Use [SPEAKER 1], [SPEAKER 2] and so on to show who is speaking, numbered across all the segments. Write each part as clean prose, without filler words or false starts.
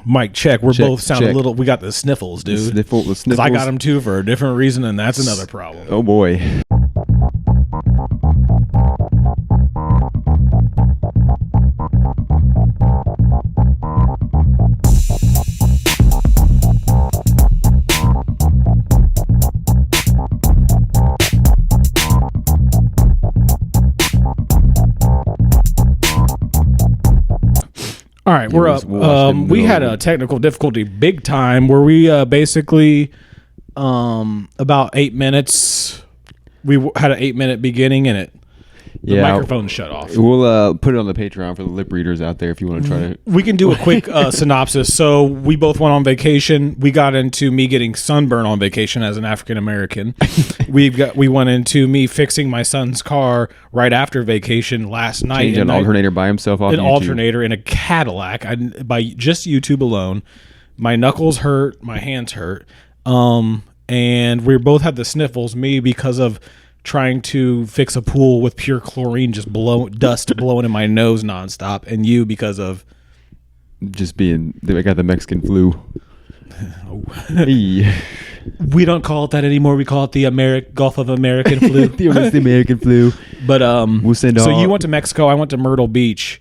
[SPEAKER 1] Mic check. We're both sounding
[SPEAKER 2] check.
[SPEAKER 1] a little. We got the sniffles, dude.
[SPEAKER 2] The sniffles.
[SPEAKER 1] Because I got them too for a different reason, and that's another problem.
[SPEAKER 2] Oh boy.
[SPEAKER 1] All right, we're up. We had a technical difficulty big time where we basically about 8 minutes. We had an 8-minute beginning and the microphone shut off.
[SPEAKER 2] We'll put it on the Patreon for the lip readers out there if you want to try to.
[SPEAKER 1] We can do a quick synopsis. So we both went on vacation. We got into me getting sunburn on vacation as an African American. we went into me fixing my son's car right after vacation last night.
[SPEAKER 2] Changed an alternator by himself off
[SPEAKER 1] an
[SPEAKER 2] YouTube.
[SPEAKER 1] Alternator in a Cadillac. By just YouTube alone, my knuckles hurt, my hands hurt, and we both had the sniffles. Me because of trying to fix a pool with pure chlorine, just dust blowing in my nose nonstop, and you because of
[SPEAKER 2] just being. I got the Mexican flu.
[SPEAKER 1] Hey. We don't call it that anymore. We call it the Gulf of American flu.
[SPEAKER 2] the American flu.
[SPEAKER 1] But
[SPEAKER 2] we'll send
[SPEAKER 1] so you went to Mexico. I went to Myrtle Beach.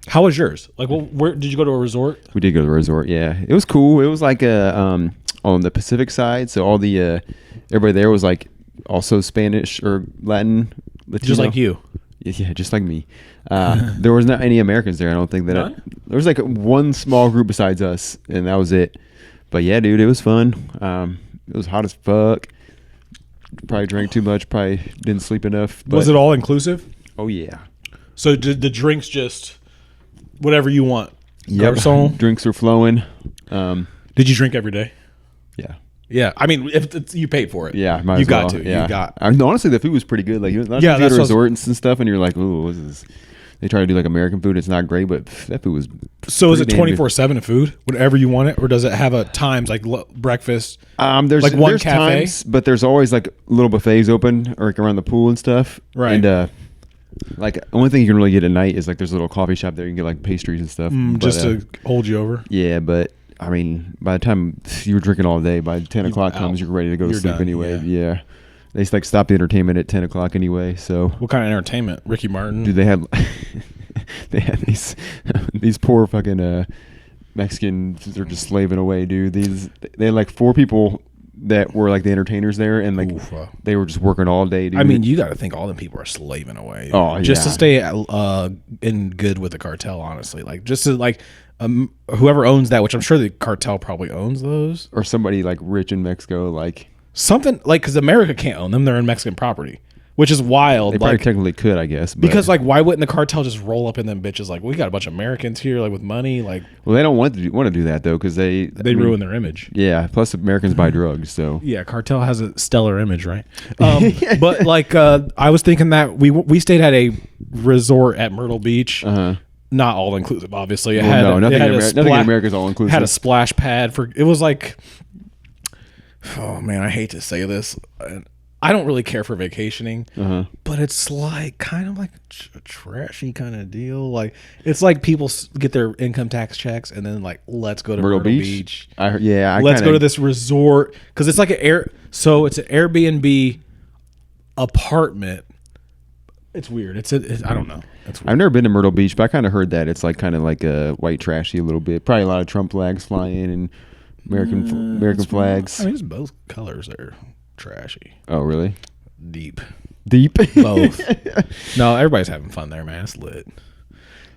[SPEAKER 1] How was yours? Like, where did you go to a resort?
[SPEAKER 2] We did go to a resort. Yeah, it was cool. It was like on the Pacific side, so all the everybody there was like also Spanish or Latin, Latino.
[SPEAKER 1] Just like you.
[SPEAKER 2] Yeah, just like me. There was not any Americans there. I don't think that. There was like one small group besides us, and that was it. But yeah, dude, it was fun. It was hot as fuck. Probably drank too much. Probably didn't sleep enough.
[SPEAKER 1] Was it all inclusive?
[SPEAKER 2] Oh yeah.
[SPEAKER 1] So did the drinks just whatever you want?
[SPEAKER 2] Yep. Drinks are flowing.
[SPEAKER 1] Did you drink every day?
[SPEAKER 2] Yeah.
[SPEAKER 1] Yeah, I mean, if you paid for it,
[SPEAKER 2] yeah,
[SPEAKER 1] you got to. Yeah. You got.
[SPEAKER 2] Honestly, the food was pretty good. Like, that's resorts and stuff, and you're like, ooh, what is this? They try to do like American food. It's not great, but that food was.
[SPEAKER 1] So is it 24/7 food, whatever you want it, or does it have a times like breakfast?
[SPEAKER 2] There's
[SPEAKER 1] like one
[SPEAKER 2] there's
[SPEAKER 1] cafe,
[SPEAKER 2] times, but there's always like little buffets open or like around the pool and stuff.
[SPEAKER 1] Right.
[SPEAKER 2] And like the only thing you can really get at night is like there's a little coffee shop there. You can get like pastries and stuff,
[SPEAKER 1] just to hold you over.
[SPEAKER 2] Yeah, but. I mean, by the time you were drinking all day, by 10 o'clock comes, you're ready to go to sleep done, anyway. Yeah. They like stop the entertainment at 10 o'clock anyway. So
[SPEAKER 1] what kind of entertainment? Ricky Martin?
[SPEAKER 2] Dude, they had these poor fucking Mexicans. They're just slaving away, dude. They had like 4 people that were like the entertainers there, and like they were just working all day, dude.
[SPEAKER 1] I mean, you got to think all them people are slaving away.
[SPEAKER 2] Oh,
[SPEAKER 1] just to stay in good with the cartel, honestly. Like just to like. Whoever owns that, which I'm sure the cartel probably owns those,
[SPEAKER 2] or somebody like rich in Mexico, like
[SPEAKER 1] something like because America can't own them; they're in Mexican property, which is wild.
[SPEAKER 2] They probably technically could, I guess, but.
[SPEAKER 1] Because like, why wouldn't the cartel just roll up in them bitches? Like, we got a bunch of Americans here, like with money, like.
[SPEAKER 2] Well, they don't want to do that though, because they
[SPEAKER 1] ruin their image.
[SPEAKER 2] Yeah, plus Americans buy drugs, so.
[SPEAKER 1] Yeah, cartel has a stellar image, right? But like, I was thinking that we stayed at a resort at Myrtle Beach. Not all inclusive, obviously.
[SPEAKER 2] Nothing in America is all inclusive.
[SPEAKER 1] Had a splash pad for it was like, oh man, I hate to say this. I don't really care for vacationing, but it's like kind of like a trashy kind of deal. Like it's like people get their income tax checks and then like let's go to Myrtle Beach.
[SPEAKER 2] Let's
[SPEAKER 1] go to this resort because it's like it's an Airbnb apartment. It's weird. I don't know.
[SPEAKER 2] I've never been to Myrtle Beach, but I kind of heard that it's like kind of like a white trashy a little bit. Probably a lot of Trump flags flying and American flags.
[SPEAKER 1] I mean, it's both colors are trashy.
[SPEAKER 2] Oh, really?
[SPEAKER 1] Deep.
[SPEAKER 2] Both.
[SPEAKER 1] No, everybody's having fun there, man. It's lit.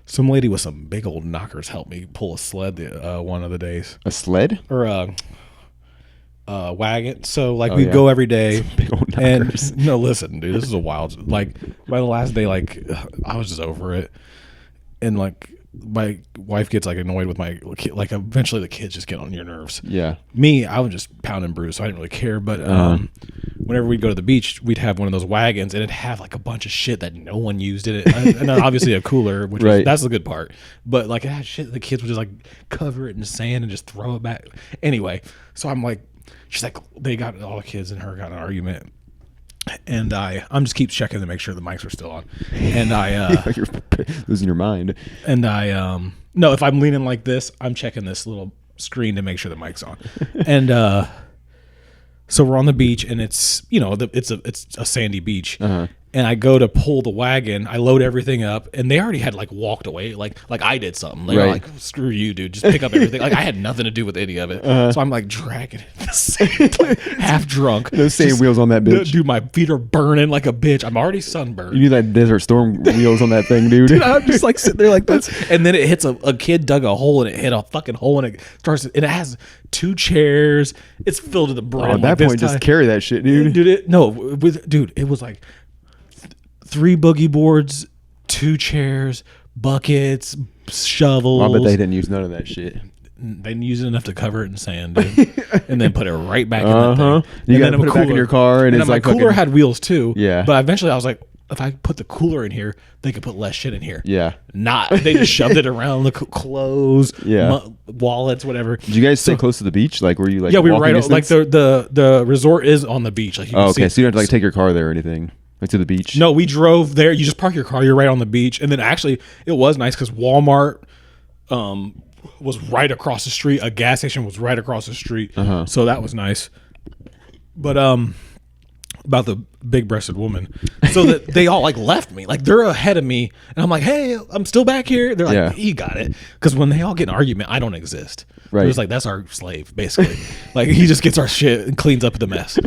[SPEAKER 1] Some lady with some big old knockers helped me pull a sled one of the days.
[SPEAKER 2] A sled?
[SPEAKER 1] Or a wagon. So like we'd go every day.
[SPEAKER 2] Big old knockers.
[SPEAKER 1] And no, listen, dude, this is a wild. Like by the last day, like I was just over it, and like my wife gets like annoyed with my kid. Like eventually the kids just get on your nerves.
[SPEAKER 2] Yeah.
[SPEAKER 1] Me, I was just pounding Bruce, so I didn't really care. But whenever we'd go to the beach, we'd have one of those wagons, and it'd have like a bunch of shit that no one used in it, and then obviously a cooler, which that's the good part. But like it had shit, the kids would just like cover it in sand and just throw it back. Anyway, so I'm like. She's like, they got all the kids and her got in an argument. And I'm just keep checking to make sure the mics are still on. And
[SPEAKER 2] You're losing your mind.
[SPEAKER 1] And no, if I'm leaning like this, I'm checking this little screen to make sure the mic's on. And so we're on the beach, and it's it's a sandy beach. And I go to pull the wagon. I load everything up, and they already had like walked away, like I did something. They were like, "Screw you, dude! Just pick up everything." Like I had nothing to do with any of it. So I'm like dragging it, like, half drunk.
[SPEAKER 2] Those same wheels on that bitch.
[SPEAKER 1] Dude, my feet are burning like a bitch. I'm already sunburned.
[SPEAKER 2] You need that Desert Storm wheels on that thing, dude.
[SPEAKER 1] Dude, I'm just like sitting there like this, and then it hits a kid dug a hole, and it hit a fucking hole, and it starts. And it has 2 chairs. It's filled to the brim.
[SPEAKER 2] At that point, just carry that shit, dude.
[SPEAKER 1] Dude, it was like 3 boogie boards, 2 chairs, buckets, shovels.
[SPEAKER 2] I bet they didn't use none of that shit.
[SPEAKER 1] They didn't use it enough to cover it in sand, dude. And then put it right back in the thing.
[SPEAKER 2] You got to put it back in your car, and it's
[SPEAKER 1] my
[SPEAKER 2] like
[SPEAKER 1] cooler had wheels too.
[SPEAKER 2] Yeah.
[SPEAKER 1] But eventually, I was like, if I put the cooler in here, they could put less shit in here.
[SPEAKER 2] Yeah.
[SPEAKER 1] They just shoved it around the clothes,
[SPEAKER 2] Yeah.
[SPEAKER 1] wallets, whatever.
[SPEAKER 2] Did you guys stay close to the beach? Like, were you like?
[SPEAKER 1] Yeah, we were right.
[SPEAKER 2] Distance?
[SPEAKER 1] Like the resort is on the beach. Like you can
[SPEAKER 2] okay,
[SPEAKER 1] see.
[SPEAKER 2] so you don't have to like take your car there or anything. Like to the beach?
[SPEAKER 1] No, we drove there. You just park your car. You're right on the beach. And then actually, it was nice because Walmart was right across the street. A gas station was right across the street. So that was nice. But about the big-breasted woman. So that they all like left me. Like they're ahead of me. And I'm like, hey, I'm still back here. They're like, you got it. Because when they all get in an argument, I don't exist. Right. It was like, that's our slave, basically. Like he just gets our shit and cleans up the mess.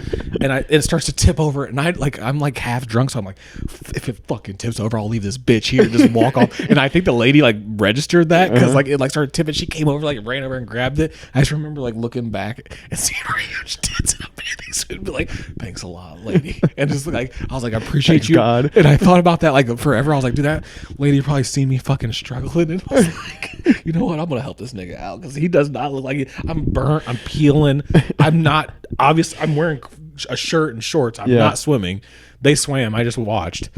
[SPEAKER 1] And it starts to tip over, and I'm like half drunk, so I'm like, if it fucking tips over, I'll leave this bitch here and just walk off. And I think the lady like registered that because like it like started tipping. She came over, like ran over and grabbed it. I just remember like looking back and seeing her huge tits and panties and be like, thanks a lot, lady. And just like I was like, I appreciate
[SPEAKER 2] Thank
[SPEAKER 1] you.
[SPEAKER 2] God.
[SPEAKER 1] And I thought about that like forever. I was like, dude, that lady probably seen me fucking struggling, and I was like, you know what? I'm gonna help this nigga out because he does not look like it. I'm burnt. I'm peeling. I'm not obvious. I'm wearing a shirt and shorts. I'm not swimming. They swam. I just watched.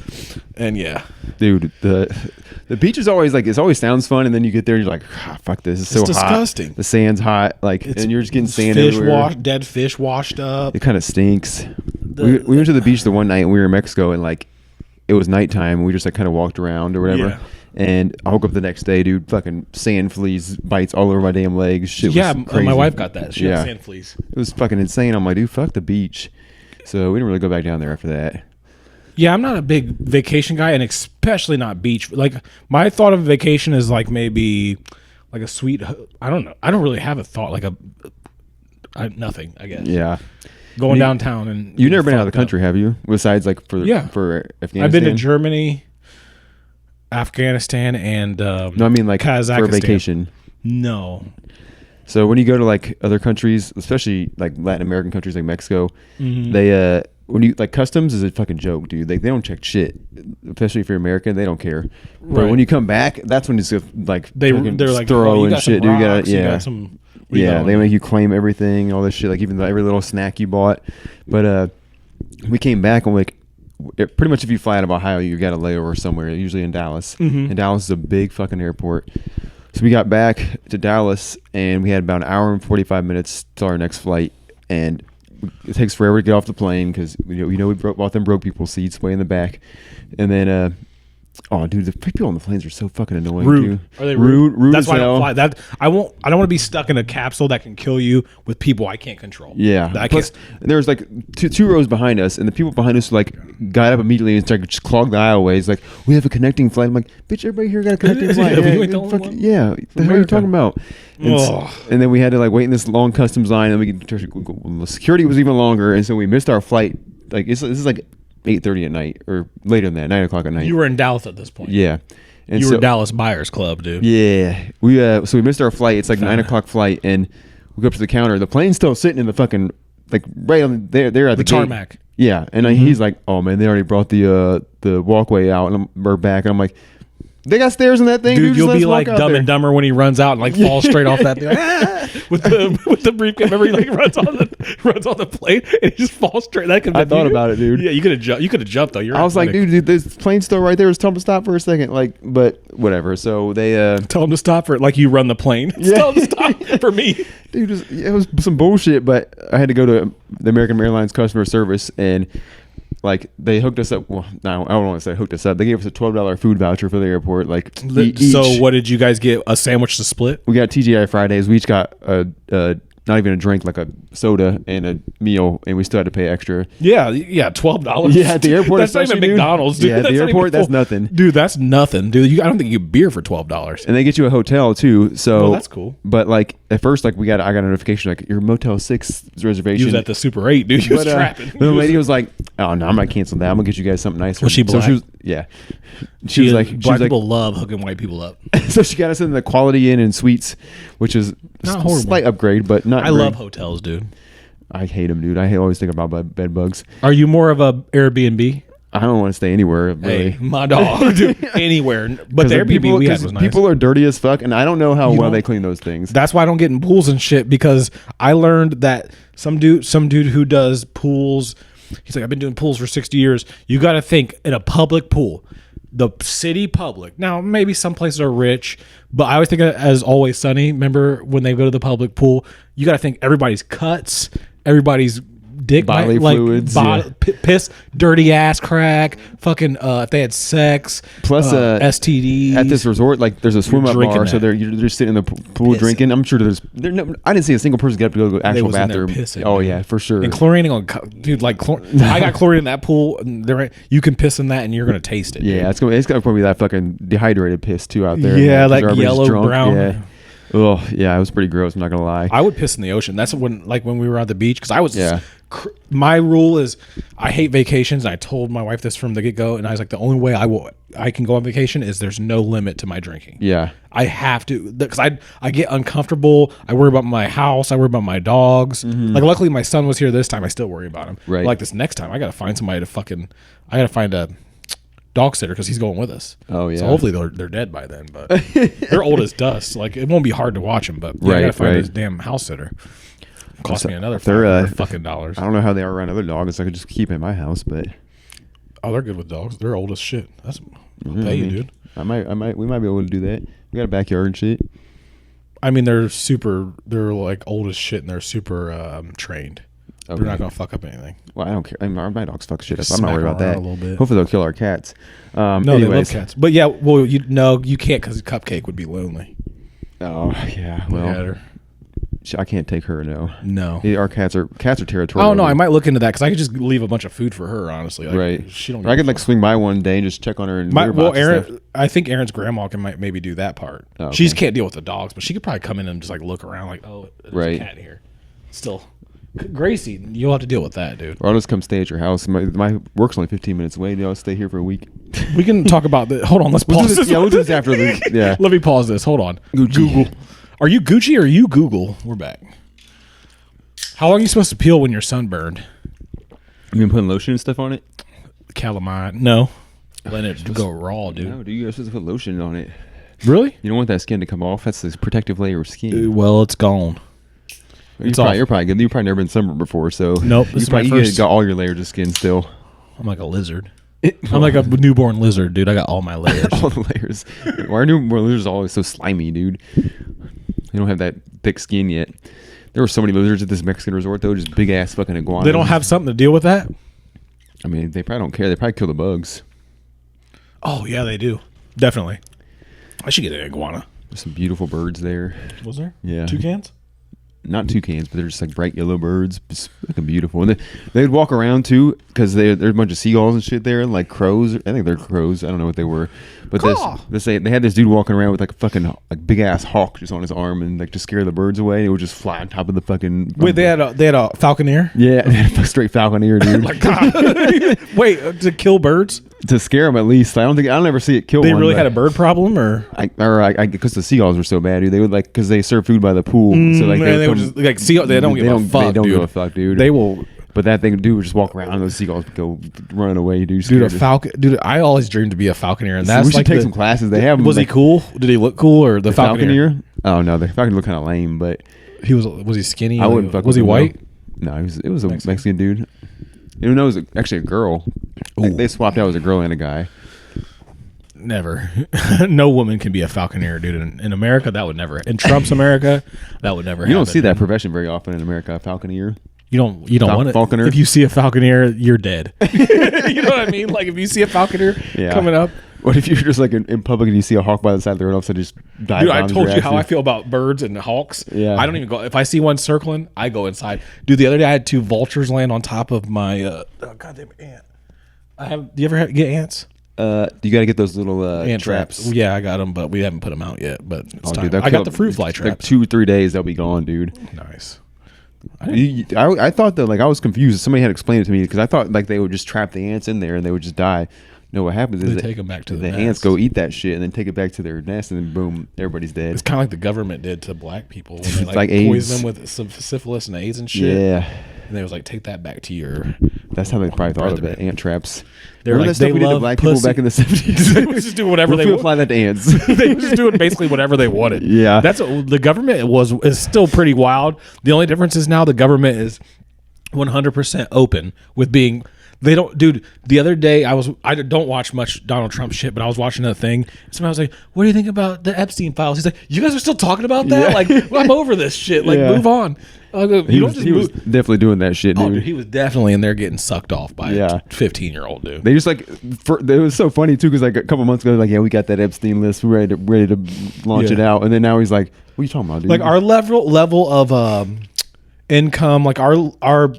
[SPEAKER 1] And yeah,
[SPEAKER 2] dude, the beach is always like, it always sounds fun, and then you get there and you're like, fuck this, it's so
[SPEAKER 1] disgusting.
[SPEAKER 2] Hot. The sand's hot, like, and you're just getting sand everywhere.
[SPEAKER 1] Dead fish washed up.
[SPEAKER 2] It kind of stinks. We went to the beach the one night and we were in Mexico, and like it was nighttime, and we just like kind of walked around or whatever. Yeah. And I woke up the next day, dude, fucking sand fleas bites all over my damn legs. Shit was crazy.
[SPEAKER 1] My wife got that. She had sand fleas.
[SPEAKER 2] It was fucking insane. I'm like, dude, fuck the beach. So we didn't really go back down there after that.
[SPEAKER 1] Yeah, I'm not a big vacation guy, and especially not beach. Like my thought of vacation is like maybe like a sweet. I don't know. I don't really have a thought like nothing. I guess.
[SPEAKER 2] Yeah.
[SPEAKER 1] Going downtown and
[SPEAKER 2] you've never been out of the country, have you? Besides like for Afghanistan.
[SPEAKER 1] I've been to Germany, Afghanistan, and
[SPEAKER 2] no, I mean like
[SPEAKER 1] Kazakhstan.
[SPEAKER 2] For a vacation.
[SPEAKER 1] No.
[SPEAKER 2] So when you go to like other countries, especially like Latin American countries like Mexico, they when you like customs is a fucking joke, dude. Like they don't check shit, especially if you're American. They don't care. Right. But when you come back, that's when it's like they're like thorough and shit, dude. You got some. They make you claim everything, all this shit, like even every little snack you bought. But we came back and like, pretty much if you fly out of Ohio, you got a layover somewhere, usually in Dallas. And Dallas is a big fucking airport. So we got back to Dallas, and we had about an hour and 45 minutes till our next flight. And it takes forever to get off the plane because we bought them broke people seats way in the back. And then oh, dude, the people on the planes are so fucking annoying.
[SPEAKER 1] Rude.
[SPEAKER 2] Dude.
[SPEAKER 1] Are they rude? That's why I don't
[SPEAKER 2] fly.
[SPEAKER 1] I don't want to be stuck in a capsule that can kill you with people I can't control.
[SPEAKER 2] Yeah. Plus, there was like two rows behind us, and the people behind us like got up immediately and started just clogged the aisleways. Like, we have a connecting flight. I'm like, bitch, everybody here got a connecting flight. Yeah, the hell are you talking about? And then we had to like wait in this long customs line, and the security was even longer, and so we missed our flight. Like this is like 8:30 at night or later than that, 9 o'clock at night.
[SPEAKER 1] You were in Dallas at this point.
[SPEAKER 2] Yeah. And
[SPEAKER 1] you were Dallas Buyers Club, dude.
[SPEAKER 2] Yeah. So we missed our flight. It's like 9 o'clock flight, and we go up to the counter. The plane's still sitting in the fucking like right on there at the
[SPEAKER 1] tarmac.
[SPEAKER 2] Gate. Yeah. And he's like, oh man, they already brought the walkway out, and we're back. And I'm like, they got stairs in that thing, dude.
[SPEAKER 1] You'll be like Dumb and Dumber when he runs out and like falls straight off that thing with the briefcase. Remember, he like runs on the plane and he just falls straight. That could.
[SPEAKER 2] I thought about it, dude.
[SPEAKER 1] Yeah, you could have jumped though.
[SPEAKER 2] I was like, dude, this plane's still right there. Just tell him to stop for a second. Like, but whatever. So they
[SPEAKER 1] tell him to stop for it. Like you run the plane. Yeah. Tell him to stop for me,
[SPEAKER 2] dude. It was some bullshit, but I had to go to the American Airlines customer service, and Like they hooked us up. Well, no, I don't want to say hooked us up. They gave us a $12 food voucher for the airport. Like
[SPEAKER 1] so, what did you guys get? A sandwich to split?
[SPEAKER 2] We got TGI Fridays. We each got a not even a drink, like a soda and a meal, and we still had to pay extra.
[SPEAKER 1] Yeah, $12.
[SPEAKER 2] Yeah, at the airport.
[SPEAKER 1] That's not even McDonald's, dude.
[SPEAKER 2] Yeah, at the airport, that's nothing.
[SPEAKER 1] Dude, that's nothing, dude. I don't think you get beer for $12.
[SPEAKER 2] And they get you a hotel too. So
[SPEAKER 1] well, that's cool.
[SPEAKER 2] But like at first, like I got a notification like your Motel 6 reservation.
[SPEAKER 1] He was at the Super 8, dude. He was trapping.
[SPEAKER 2] The lady was like, "Oh no, I'm not canceling that. I'm gonna get you guys something nicer."
[SPEAKER 1] Was she black?
[SPEAKER 2] So she was, yeah. She was like,
[SPEAKER 1] black people love hooking white people up.
[SPEAKER 2] So she got us in the Quality Inn and Suites, which is
[SPEAKER 1] not
[SPEAKER 2] a
[SPEAKER 1] horrible.
[SPEAKER 2] Slight upgrade, but not.
[SPEAKER 1] I love hotels, dude.
[SPEAKER 2] I hate them, dude. I always think about bed bugs.
[SPEAKER 1] Are you more of a Airbnb?
[SPEAKER 2] I don't want to stay anywhere. Really.
[SPEAKER 1] Hey, my dog, dude, anywhere. But the Airbnb we had was nice.
[SPEAKER 2] People are dirty as fuck, and I don't know how well they clean those things.
[SPEAKER 1] That's why I don't get in pools and shit, because I learned that some dude who does pools, he's like, I've been doing pools for 60 years. You got to think in a public pool, the city public. Now, maybe some places are rich, but I always think of it as Always Sunny. Remember when they go to the public pool, you got to think everybody's cuts, everybody's dick,
[SPEAKER 2] bodily fluids,
[SPEAKER 1] piss, dirty ass crack, fucking if they had sex,
[SPEAKER 2] plus
[SPEAKER 1] STDs.
[SPEAKER 2] At this resort, like there's a swim up bar, so you're just sitting in the pool
[SPEAKER 1] pissing.
[SPEAKER 2] drinking. I'm sure I didn't see a single person get up to go to the actual bathroom.
[SPEAKER 1] Pissing,
[SPEAKER 2] oh
[SPEAKER 1] man.
[SPEAKER 2] Yeah, for sure.
[SPEAKER 1] And chlorinating on, dude, like I got chlorine in that pool. And you can piss in that, and you're gonna taste it.
[SPEAKER 2] Yeah,
[SPEAKER 1] dude.
[SPEAKER 2] it's gonna be that fucking dehydrated piss too out there.
[SPEAKER 1] Yeah, like yellow brown.
[SPEAKER 2] Yeah. Oh yeah, it was pretty gross. I'm not gonna lie.
[SPEAKER 1] I would piss in the ocean. That's when we were on the beach, because I was. Yeah. My rule is I hate vacations. And I told my wife this from the get go, and I was like, the only way I can go on vacation is there's no limit to my drinking.
[SPEAKER 2] Yeah,
[SPEAKER 1] I have to, because I get uncomfortable. I worry about my house. I worry about my dogs. Mm-hmm. Like luckily my son was here this time. I still worry about him.
[SPEAKER 2] Right.
[SPEAKER 1] But like this next time, I gotta find somebody to I gotta find a dog sitter, because he's going with us.
[SPEAKER 2] Oh yeah.
[SPEAKER 1] So hopefully they're dead by then, but they're old as dust. Like it won't be hard to watch them. But I gotta find this damn house sitter. Cost me another fucking $5.
[SPEAKER 2] I don't know how they are around other dogs. I could just keep in my house, but
[SPEAKER 1] they're good with dogs. They're old as shit. I'll pay you, dude.
[SPEAKER 2] We might be able to do that. We got a backyard and shit.
[SPEAKER 1] I mean, they're like old as shit, and they're super trained. Okay. They're not gonna fuck up anything.
[SPEAKER 2] Well, I don't care. I mean, my dogs fuck shit up. I'm not worried about that.
[SPEAKER 1] A little bit.
[SPEAKER 2] Hopefully they'll kill our cats.
[SPEAKER 1] No, they love cats. But yeah, well, you can't, because Cupcake would be lonely.
[SPEAKER 2] Oh yeah, well. I can't take her. No. Our cats are territorial.
[SPEAKER 1] Oh no, I might look into that, because I could just leave a bunch of food for her. Honestly, like,
[SPEAKER 2] right?
[SPEAKER 1] She don't.
[SPEAKER 2] I could like swing by one day and just check on her. And
[SPEAKER 1] Aaron, I think Aaron's grandma might maybe do that part. Oh, okay. She just can't deal with the dogs, but she could probably come in and just like look around, like, oh, there's a cat here. Still, Gracie, you'll have to deal with that, dude.
[SPEAKER 2] Or I'll just come stay at your house. My work's only 15 minutes away. I'll stay here for a week.
[SPEAKER 1] We can talk about that. Hold on, let's pause this.
[SPEAKER 2] Yeah, we'll do this after this. Yeah,
[SPEAKER 1] let me pause this. Hold on. Google. Are you Gucci or are you Google? We're back. How long are you supposed to peel when you're sunburned?
[SPEAKER 2] You been putting lotion and stuff on it?
[SPEAKER 1] Calamine. No. Let it go raw, dude.
[SPEAKER 2] No, dude, you're supposed to put lotion on it.
[SPEAKER 1] Really?
[SPEAKER 2] You don't want that skin to come off. That's this protective layer of skin.
[SPEAKER 1] Well, it's gone.
[SPEAKER 2] You're probably good. You've probably never been sunburned before, so
[SPEAKER 1] nope.
[SPEAKER 2] You got all your layers of skin still.
[SPEAKER 1] I'm like a lizard. I'm like a newborn lizard, dude. I got all my layers.
[SPEAKER 2] All the layers. Why are newborn lizards always so slimy, dude? They don't have that thick skin yet. There were so many lizards at this Mexican resort, though. Just big ass fucking iguanas.
[SPEAKER 1] They don't have something to deal with that?
[SPEAKER 2] I mean, they probably don't care. They probably kill the bugs.
[SPEAKER 1] Oh, yeah, they do. Definitely. I should get an iguana.
[SPEAKER 2] There's some beautiful birds there.
[SPEAKER 1] Was there?
[SPEAKER 2] Yeah.
[SPEAKER 1] Toucans?
[SPEAKER 2] Not toucans, but they're just like bright yellow birds. It's fucking beautiful. And they'd walk around, too, because there's a bunch of seagulls and shit there, like crows. I think they're crows. I don't know what they were. But they had this dude walking around with like a fucking like big ass hawk just on his arm, and like to scare the birds away. It would just fly on top of the fucking.
[SPEAKER 1] Wait, they had a falconer?
[SPEAKER 2] Yeah, they had a straight falconer, dude.
[SPEAKER 1] Like, God. Wait, to kill birds?
[SPEAKER 2] To scare them, at least. I'll never see it kill one.
[SPEAKER 1] They really had a bird problem, or
[SPEAKER 2] because the seagulls were so bad, dude. They would because they serve food by the pool, so like
[SPEAKER 1] they would just like seagulls. They don't give a fuck.
[SPEAKER 2] They don't give a fuck, dude.
[SPEAKER 1] They will.
[SPEAKER 2] But that thing, dude, would just walk around and those seagulls would go running away, dude.
[SPEAKER 1] Dude, a falcon. Dude, I always dreamed to be a falconer, and that's
[SPEAKER 2] we should take some classes. They have.
[SPEAKER 1] Was he cool? Did he look cool, or the falconer?
[SPEAKER 2] Oh no, the falconer looked kind of lame, but
[SPEAKER 1] was he skinny?
[SPEAKER 2] I wouldn't fuck.
[SPEAKER 1] Was he white?
[SPEAKER 2] No, it was a Mexican dude. You know, it was actually a girl. They swapped out as a girl and a guy.
[SPEAKER 1] Never. No woman can be a falconer, dude. In America, that would never. In Trump's America, that would never happen.
[SPEAKER 2] You don't see that profession very often in America, a falconer.
[SPEAKER 1] You don't want it.
[SPEAKER 2] Falconer.
[SPEAKER 1] If you see a falconer, you're dead. You know what I mean? Like if you see a falconer coming up.
[SPEAKER 2] What if you're just like in public and you see a hawk by the side of the road, all of a sudden just dive?
[SPEAKER 1] Dude, I told you how I feel about birds and hawks.
[SPEAKER 2] Yeah.
[SPEAKER 1] I don't even go. If I see one circling, I go inside. Dude, the other day I had 2 vultures land on top of my goddamn ant. Do you ever get ants?
[SPEAKER 2] You got to get those little
[SPEAKER 1] Ant
[SPEAKER 2] traps.
[SPEAKER 1] Yeah, I got them, but we haven't put them out yet. But it's time.
[SPEAKER 2] Dude,
[SPEAKER 1] I got the fruit fly traps.
[SPEAKER 2] Like 2 or 3 days, they'll be gone, dude.
[SPEAKER 1] Nice.
[SPEAKER 2] I thought that, like, I was confused. Somebody had explained it to me because I thought like they would just trap the ants in there and they would just die. No, what happens is
[SPEAKER 1] they take them back to the
[SPEAKER 2] ants go eat that shit and then take it back to their nest and then boom, everybody's dead.
[SPEAKER 1] It's kind of like the government did to black people when they
[SPEAKER 2] like
[SPEAKER 1] poisoned them with some syphilis and AIDS and shit.
[SPEAKER 2] Yeah.
[SPEAKER 1] And they was like, take that back to your.
[SPEAKER 2] That's how they probably thought of it. Ant traps.
[SPEAKER 1] They're like,
[SPEAKER 2] that stuff we did to black people back in the 70s.
[SPEAKER 1] They was just doing whatever they wanted.
[SPEAKER 2] Apply that to ants.
[SPEAKER 1] They were just doing basically whatever they wanted.
[SPEAKER 2] Yeah.
[SPEAKER 1] That's what the government is still pretty wild. The only difference is now the government is 100% open with being. They don't, dude. The other day, I don't watch much Donald Trump shit, but I was watching a thing. Somebody was like, "What do you think about the Epstein files?" He's like, "You guys are still talking about that?
[SPEAKER 2] Yeah.
[SPEAKER 1] Like, well, I'm over this shit. Like, move on." I go,
[SPEAKER 2] He was definitely doing that shit, dude.
[SPEAKER 1] Oh, dude, he was definitely in there getting sucked off by a 15-year-old dude.
[SPEAKER 2] They just like, it was so funny too, because like a couple months ago, like, yeah, we got that Epstein list, we're ready to launch it out, and then now he's like, "What are you talking about, dude?"
[SPEAKER 1] Like our level of income, like our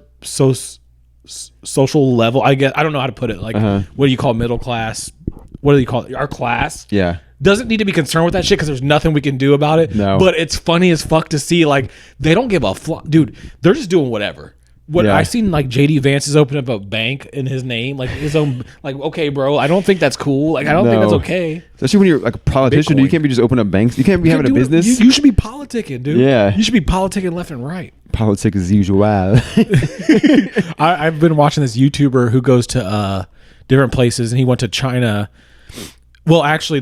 [SPEAKER 1] social level. I don't know how to put it. Like, what do you call middle class? What do you call it? Our class?
[SPEAKER 2] Yeah.
[SPEAKER 1] Doesn't need to be concerned with that shit because there's nothing we can do about it.
[SPEAKER 2] No.
[SPEAKER 1] But it's funny as fuck to see, like, they don't give a fuck. Dude, they're just doing whatever. I seen, like, JD Vance has opened up a bank in his name, like his own, like, okay, bro, I don't think that's cool. Like, I don't think that's okay.
[SPEAKER 2] Especially when you're like a politician,
[SPEAKER 1] Bitcoin.
[SPEAKER 2] You can't be just opening up banks. You can't be having a business.
[SPEAKER 1] You should be politicking, dude.
[SPEAKER 2] Yeah.
[SPEAKER 1] You should be politicking left and right.
[SPEAKER 2] Politics as usual.
[SPEAKER 1] I've been watching this YouTuber who goes to different places, and he went to China. Well, actually,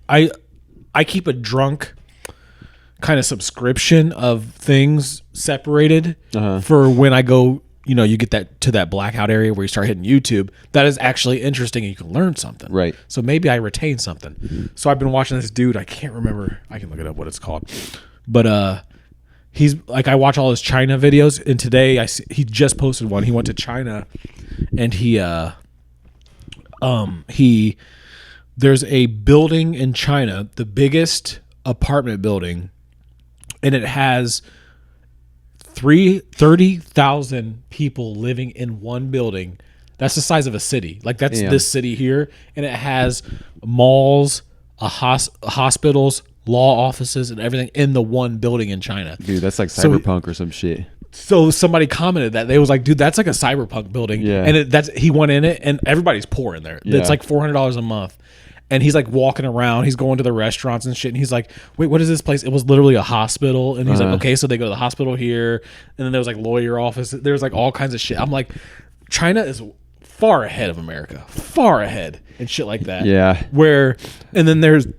[SPEAKER 1] I keep a drunk kind of subscription of things separated for when I go. You know, you get that blackout area where you start hitting YouTube. That is actually interesting, and you can learn something.
[SPEAKER 2] Right.
[SPEAKER 1] So maybe I retain something. Mm-hmm. So I've been watching this dude. I can't remember. I can look it up what it's called. But he's like, I watch all his China videos, and today he just posted one. He went to China, and there's a building in China, the biggest apartment building, and it has 30,000 people living in one building. That's the size of a city. Like, that's this city here, and it has malls, hospitals, law offices, and everything in the one building in China.
[SPEAKER 2] Dude, that's like cyberpunk or some shit.
[SPEAKER 1] So somebody commented that they was like, dude, that's like a cyberpunk building.
[SPEAKER 2] Yeah.
[SPEAKER 1] And he went in it, and everybody's poor in there.
[SPEAKER 2] Yeah.
[SPEAKER 1] It's like $400 a month. And he's like walking around. He's going to the restaurants and shit. And he's like, wait, what is this place? It was literally a hospital. And he's like, okay, so they go to the hospital here. And then there was like lawyer office. There's like all kinds of shit. I'm like, China is far ahead of America. Far ahead and shit like that.
[SPEAKER 2] Yeah.
[SPEAKER 1] And then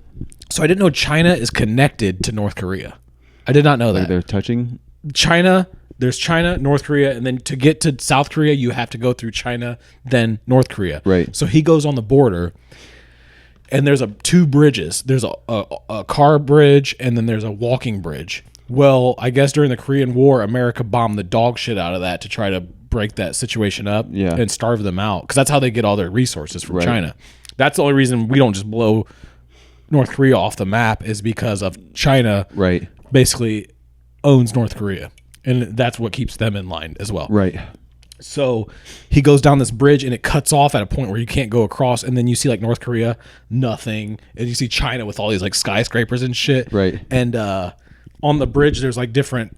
[SPEAKER 1] so I didn't know China is connected to North Korea. I did not know that.
[SPEAKER 2] They're touching?
[SPEAKER 1] China, there's China, North Korea, and then to get to South Korea, you have to go through China, then North Korea.
[SPEAKER 2] Right.
[SPEAKER 1] So he goes on the border, and there's two bridges. There's a car bridge, and then there's a walking bridge. Well, I guess during the Korean War, America bombed the dog shit out of that to try to break that situation up and starve them out, because that's how they get all their resources from China. That's the only reason we don't just blow North Korea off the map, is because of China basically owns North Korea, and that's what keeps them in line as well.
[SPEAKER 2] Right.
[SPEAKER 1] So he goes down this bridge, and it cuts off at a point where you can't go across, and then you see like North Korea, nothing, and you see China with all these like skyscrapers and shit.
[SPEAKER 2] Right.
[SPEAKER 1] And on the bridge there's like different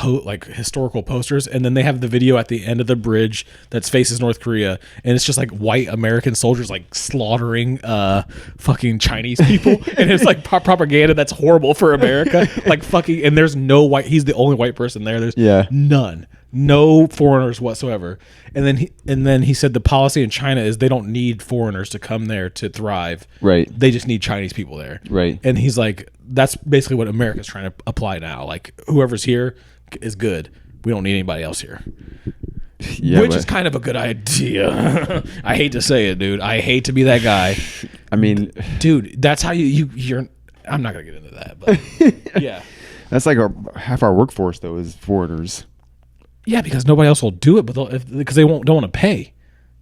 [SPEAKER 1] like historical posters, and then they have the video at the end of the bridge that faces North Korea, and it's just like white American soldiers like slaughtering fucking Chinese people, and it's like propaganda that's horrible for America. Like fucking, and there's no white. He's the only white person there. There's none, no foreigners whatsoever. And then he said the policy in China is they don't need foreigners to come there to thrive.
[SPEAKER 2] Right.
[SPEAKER 1] They just need Chinese people there.
[SPEAKER 2] Right.
[SPEAKER 1] And he's like, that's basically what America's trying to apply now. Like, whoever's here is good. We don't need anybody else here. Yeah, which is kind of a good idea. I hate to say it, dude. I hate to be that guy.
[SPEAKER 2] I mean,
[SPEAKER 1] dude, that's how you're. I'm not gonna get into that, but yeah.
[SPEAKER 2] That's like half our workforce though is foreigners.
[SPEAKER 1] Yeah, because nobody else will do it, but because they don't want to pay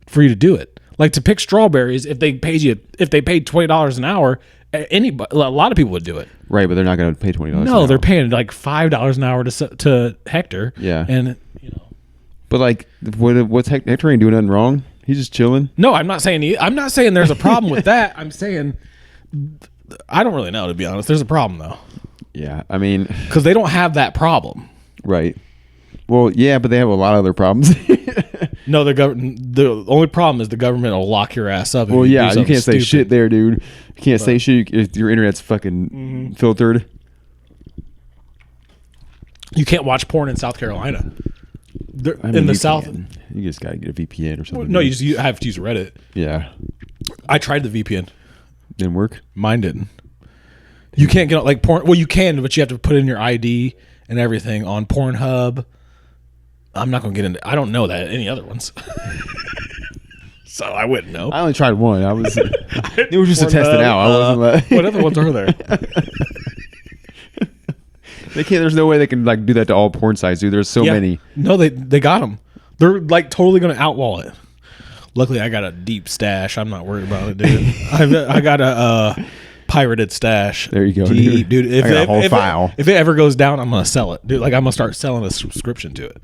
[SPEAKER 1] for you to do it. Like to pick strawberries, if they paid $20 an hour, a lot of people would do it.
[SPEAKER 2] Right, but they're not going to pay $20.
[SPEAKER 1] No, they're paying like $5 an hour to Hector.
[SPEAKER 2] Yeah,
[SPEAKER 1] and
[SPEAKER 2] But like, what's Hector ain't doing nothing wrong? He's just chilling.
[SPEAKER 1] No, I'm not saying there's a problem with that. I'm saying I don't really know, to be honest. There's a problem though.
[SPEAKER 2] Yeah, I mean,
[SPEAKER 1] because they don't have that problem.
[SPEAKER 2] Right. Well, yeah, but they have a lot of other problems.
[SPEAKER 1] No, the only problem is the government will lock your ass up.
[SPEAKER 2] Well, yeah, you can't say shit there, dude. You can't say shit if your internet's fucking filtered.
[SPEAKER 1] You can't watch porn in South Carolina. In the South,
[SPEAKER 2] you just gotta get a VPN or something.
[SPEAKER 1] Well, no, you have to use Reddit.
[SPEAKER 2] Yeah,
[SPEAKER 1] I tried the VPN.
[SPEAKER 2] Didn't work.
[SPEAKER 1] Mine didn't. You can't get like porn. Well, you can, but you have to put in your ID and everything on Pornhub. I'm not gonna get into. I don't know that any other ones, so I wouldn't know.
[SPEAKER 2] I only tried one. It was just to test it out. I wasn't like,
[SPEAKER 1] what other ones are there?
[SPEAKER 2] They can't. There's no way they can like do that to all porn sites, dude. There's so many.
[SPEAKER 1] No, they got them. They're like totally gonna outlaw it. Luckily, I got a deep stash. I'm not worried about it, dude. I got a pirated stash.
[SPEAKER 2] There you go,
[SPEAKER 1] deep, dude.
[SPEAKER 2] I got a whole file.
[SPEAKER 1] If it ever goes down, I'm gonna sell it, dude. Like I'm gonna start selling a subscription to it.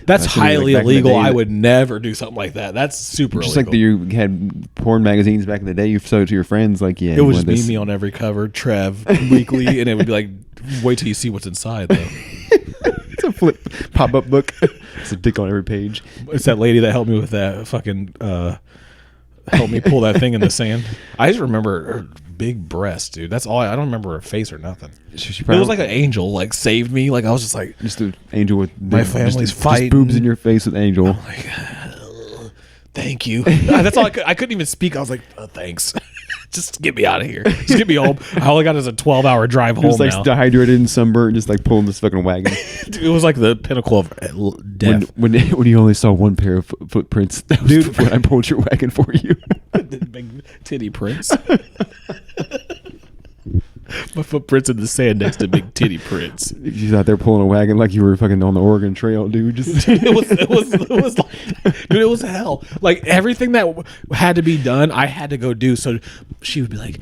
[SPEAKER 1] That's highly illegal. I would never do something like that. That's super
[SPEAKER 2] just
[SPEAKER 1] illegal.
[SPEAKER 2] Like you had porn magazines back in the day. You sold it to your friends. Like
[SPEAKER 1] it would just be me on every cover, Trev weekly, and it would be like, wait till you see what's inside, though.
[SPEAKER 2] It's a flip pop-up book. It's a dick on every page.
[SPEAKER 1] It's that lady that helped me with that fucking helped me pull that thing in the sand. I just remember her big breasts, dude. That's all. I don't remember her face or nothing. It was like an angel, like saved me. Like I was just an
[SPEAKER 2] angel with
[SPEAKER 1] my family's fighting.
[SPEAKER 2] Just boobs in your face with angel.
[SPEAKER 1] I'm like, thank you. That's all. I couldn't even speak. I was like, thanks. Just get me out of here. Just get me home. All I got is a 12-hour drive home.
[SPEAKER 2] Just like dehydrated and sunburned, just like pulling this fucking wagon.
[SPEAKER 1] Dude, it was like the pinnacle of death.
[SPEAKER 2] When you only saw one pair of footprints, that was dude, when I pulled your wagon for you.
[SPEAKER 1] Big titty prints. My footprints in the sand next to big titty prints.
[SPEAKER 2] She's out there pulling a wagon like you were fucking on the Oregon Trail, dude. Just
[SPEAKER 1] it was like, dude, it was hell. Like everything that had to be done, I had to go do. So she would be like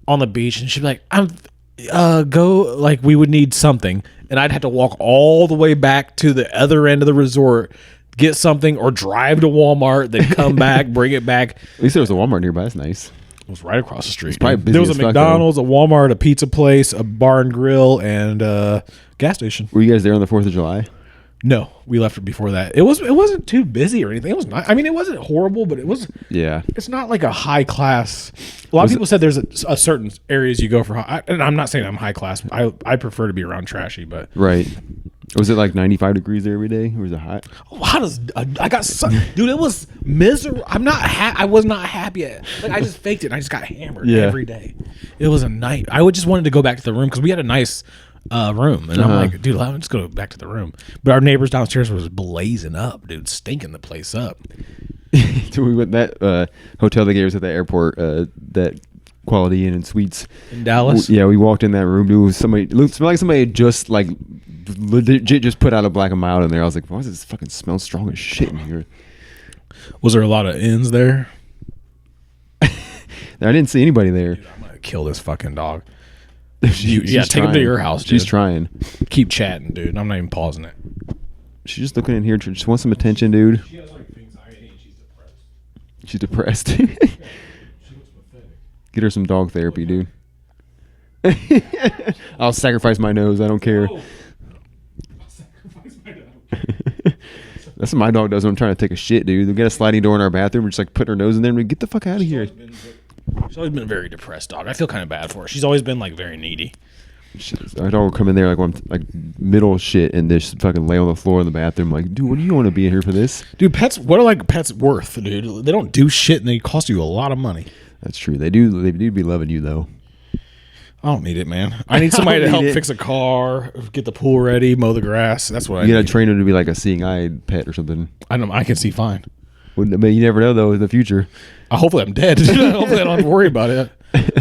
[SPEAKER 1] on the beach, and she'd be like, go. Like we would need something, and I'd have to walk all the way back to the other end of the resort, get something, or drive to Walmart, then come back, bring it back.
[SPEAKER 2] At least there was a Walmart nearby. That's nice.
[SPEAKER 1] It was right across the street.
[SPEAKER 2] There
[SPEAKER 1] was a McDonald's, a Walmart, a pizza place, a bar and grill, and a gas station.
[SPEAKER 2] Were you guys there on the 4th of July?
[SPEAKER 1] No, we left before that. It wasn't too busy or anything. It was not. I mean, it wasn't horrible, but it was.
[SPEAKER 2] Yeah.
[SPEAKER 1] It's not like a high class. A lot of people said there's a certain areas you go for. And I'm not saying I'm high class. I prefer to be around trashy, but
[SPEAKER 2] right. Was it like 95 degrees there every day, or was it hot?
[SPEAKER 1] How does I got dude? It was miserable. I was not happy. Like I just faked it. And I just got hammered every day. It was a night. I would just wanted to go back to the room because we had a nice room, and I'm like, dude, let's go back to the room. But our neighbors downstairs was blazing up, dude, stinking the place up.
[SPEAKER 2] So we went that hotel they gave us at the airport, that Quality Inn and Suites
[SPEAKER 1] in Dallas.
[SPEAKER 2] Yeah, we walked in that room. Dude, it smelled like somebody had just like legit just put out a Black and Mild in there. I was like, why does this fucking smell strong as shit in here?
[SPEAKER 1] Was there a lot of inns there?
[SPEAKER 2] I didn't see anybody there.
[SPEAKER 1] Dude, I'm gonna kill this fucking dog.
[SPEAKER 2] She's
[SPEAKER 1] take him to your house, dude.
[SPEAKER 2] She's trying.
[SPEAKER 1] Keep chatting, dude. I'm not even pausing it.
[SPEAKER 2] She's just looking in here. Just wants some attention, dude.
[SPEAKER 1] She has like anxiety and she's depressed.
[SPEAKER 2] She's depressed.
[SPEAKER 1] She looks pathetic.
[SPEAKER 2] Get her some dog therapy, dude. I'll sacrifice my nose. I don't care.
[SPEAKER 1] Oh. I'll sacrifice my nose.
[SPEAKER 2] That's what my dog does when I'm trying to take a shit, dude. We got a sliding door in our bathroom. We're just like putting her nose in there and we get the fuck out of here.
[SPEAKER 1] She's always been a very depressed dog. I feel kind of bad for her. She's always been like very needy.
[SPEAKER 2] Our dog will come in there like when I'm like middle shit and just fucking lay on the floor in the bathroom. Like, dude, what do you want to be in here for this?
[SPEAKER 1] Dude, pets. What are like pets worth, dude? They don't do shit and they cost you a lot of money.
[SPEAKER 2] That's true. They do be loving you though.
[SPEAKER 1] I don't need it, man. I need somebody to help fix a car, get the pool ready, mow the grass. That's what I need.
[SPEAKER 2] You gotta train him to be like a seeing eye pet or something.
[SPEAKER 1] I can see fine.
[SPEAKER 2] But you never know though in the future.
[SPEAKER 1] Hopefully I'm dead. Hopefully I don't have to worry about it.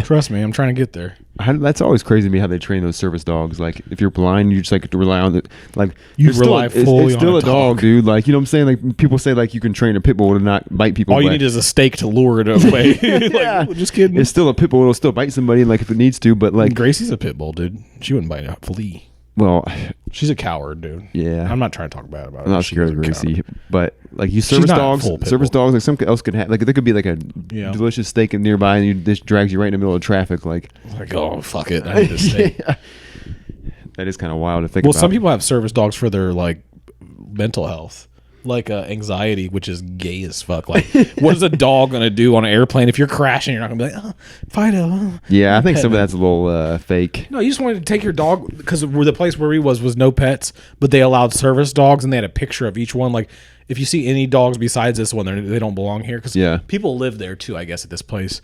[SPEAKER 1] Trust me, I'm trying to get there.
[SPEAKER 2] That's always crazy to me how they train those service dogs. Like if you're blind, you just like to rely on it. Like
[SPEAKER 1] you rely fully
[SPEAKER 2] it's still
[SPEAKER 1] on
[SPEAKER 2] a dog, dude. Like you know what I'm saying? Like people say like you can train a pit bull to not bite people.
[SPEAKER 1] All you need is a stake to lure it away.
[SPEAKER 2] Yeah,
[SPEAKER 1] like, just kidding.
[SPEAKER 2] It's still a pit bull. It'll still bite somebody like if it needs to. But like
[SPEAKER 1] Gracie's a pit bull, dude. She wouldn't bite a flea.
[SPEAKER 2] Well,
[SPEAKER 1] she's a coward, dude.
[SPEAKER 2] Yeah,
[SPEAKER 1] I'm not trying to talk bad about it.
[SPEAKER 2] I'm not scared of Gracie, but like you service dogs, like something else could have. Like there could be like a delicious steak nearby, and this drags you right in the middle of traffic. Like
[SPEAKER 1] oh fuck it, I need this steak.
[SPEAKER 2] Yeah. That is kind of wild to think about.
[SPEAKER 1] Well, some people have service dogs for their like mental health. Like anxiety, which is gay as fuck. Like, what is a dog gonna do on an airplane if you're crashing? You're not gonna be like, oh, Fido.
[SPEAKER 2] Yeah, I think some of that's a little fake.
[SPEAKER 1] No, you just wanted to take your dog because the place where he was no pets, but they allowed service dogs, and they had a picture of each one. Like, if you see any dogs besides this one, they don't belong here because people live there too, I guess, at this place.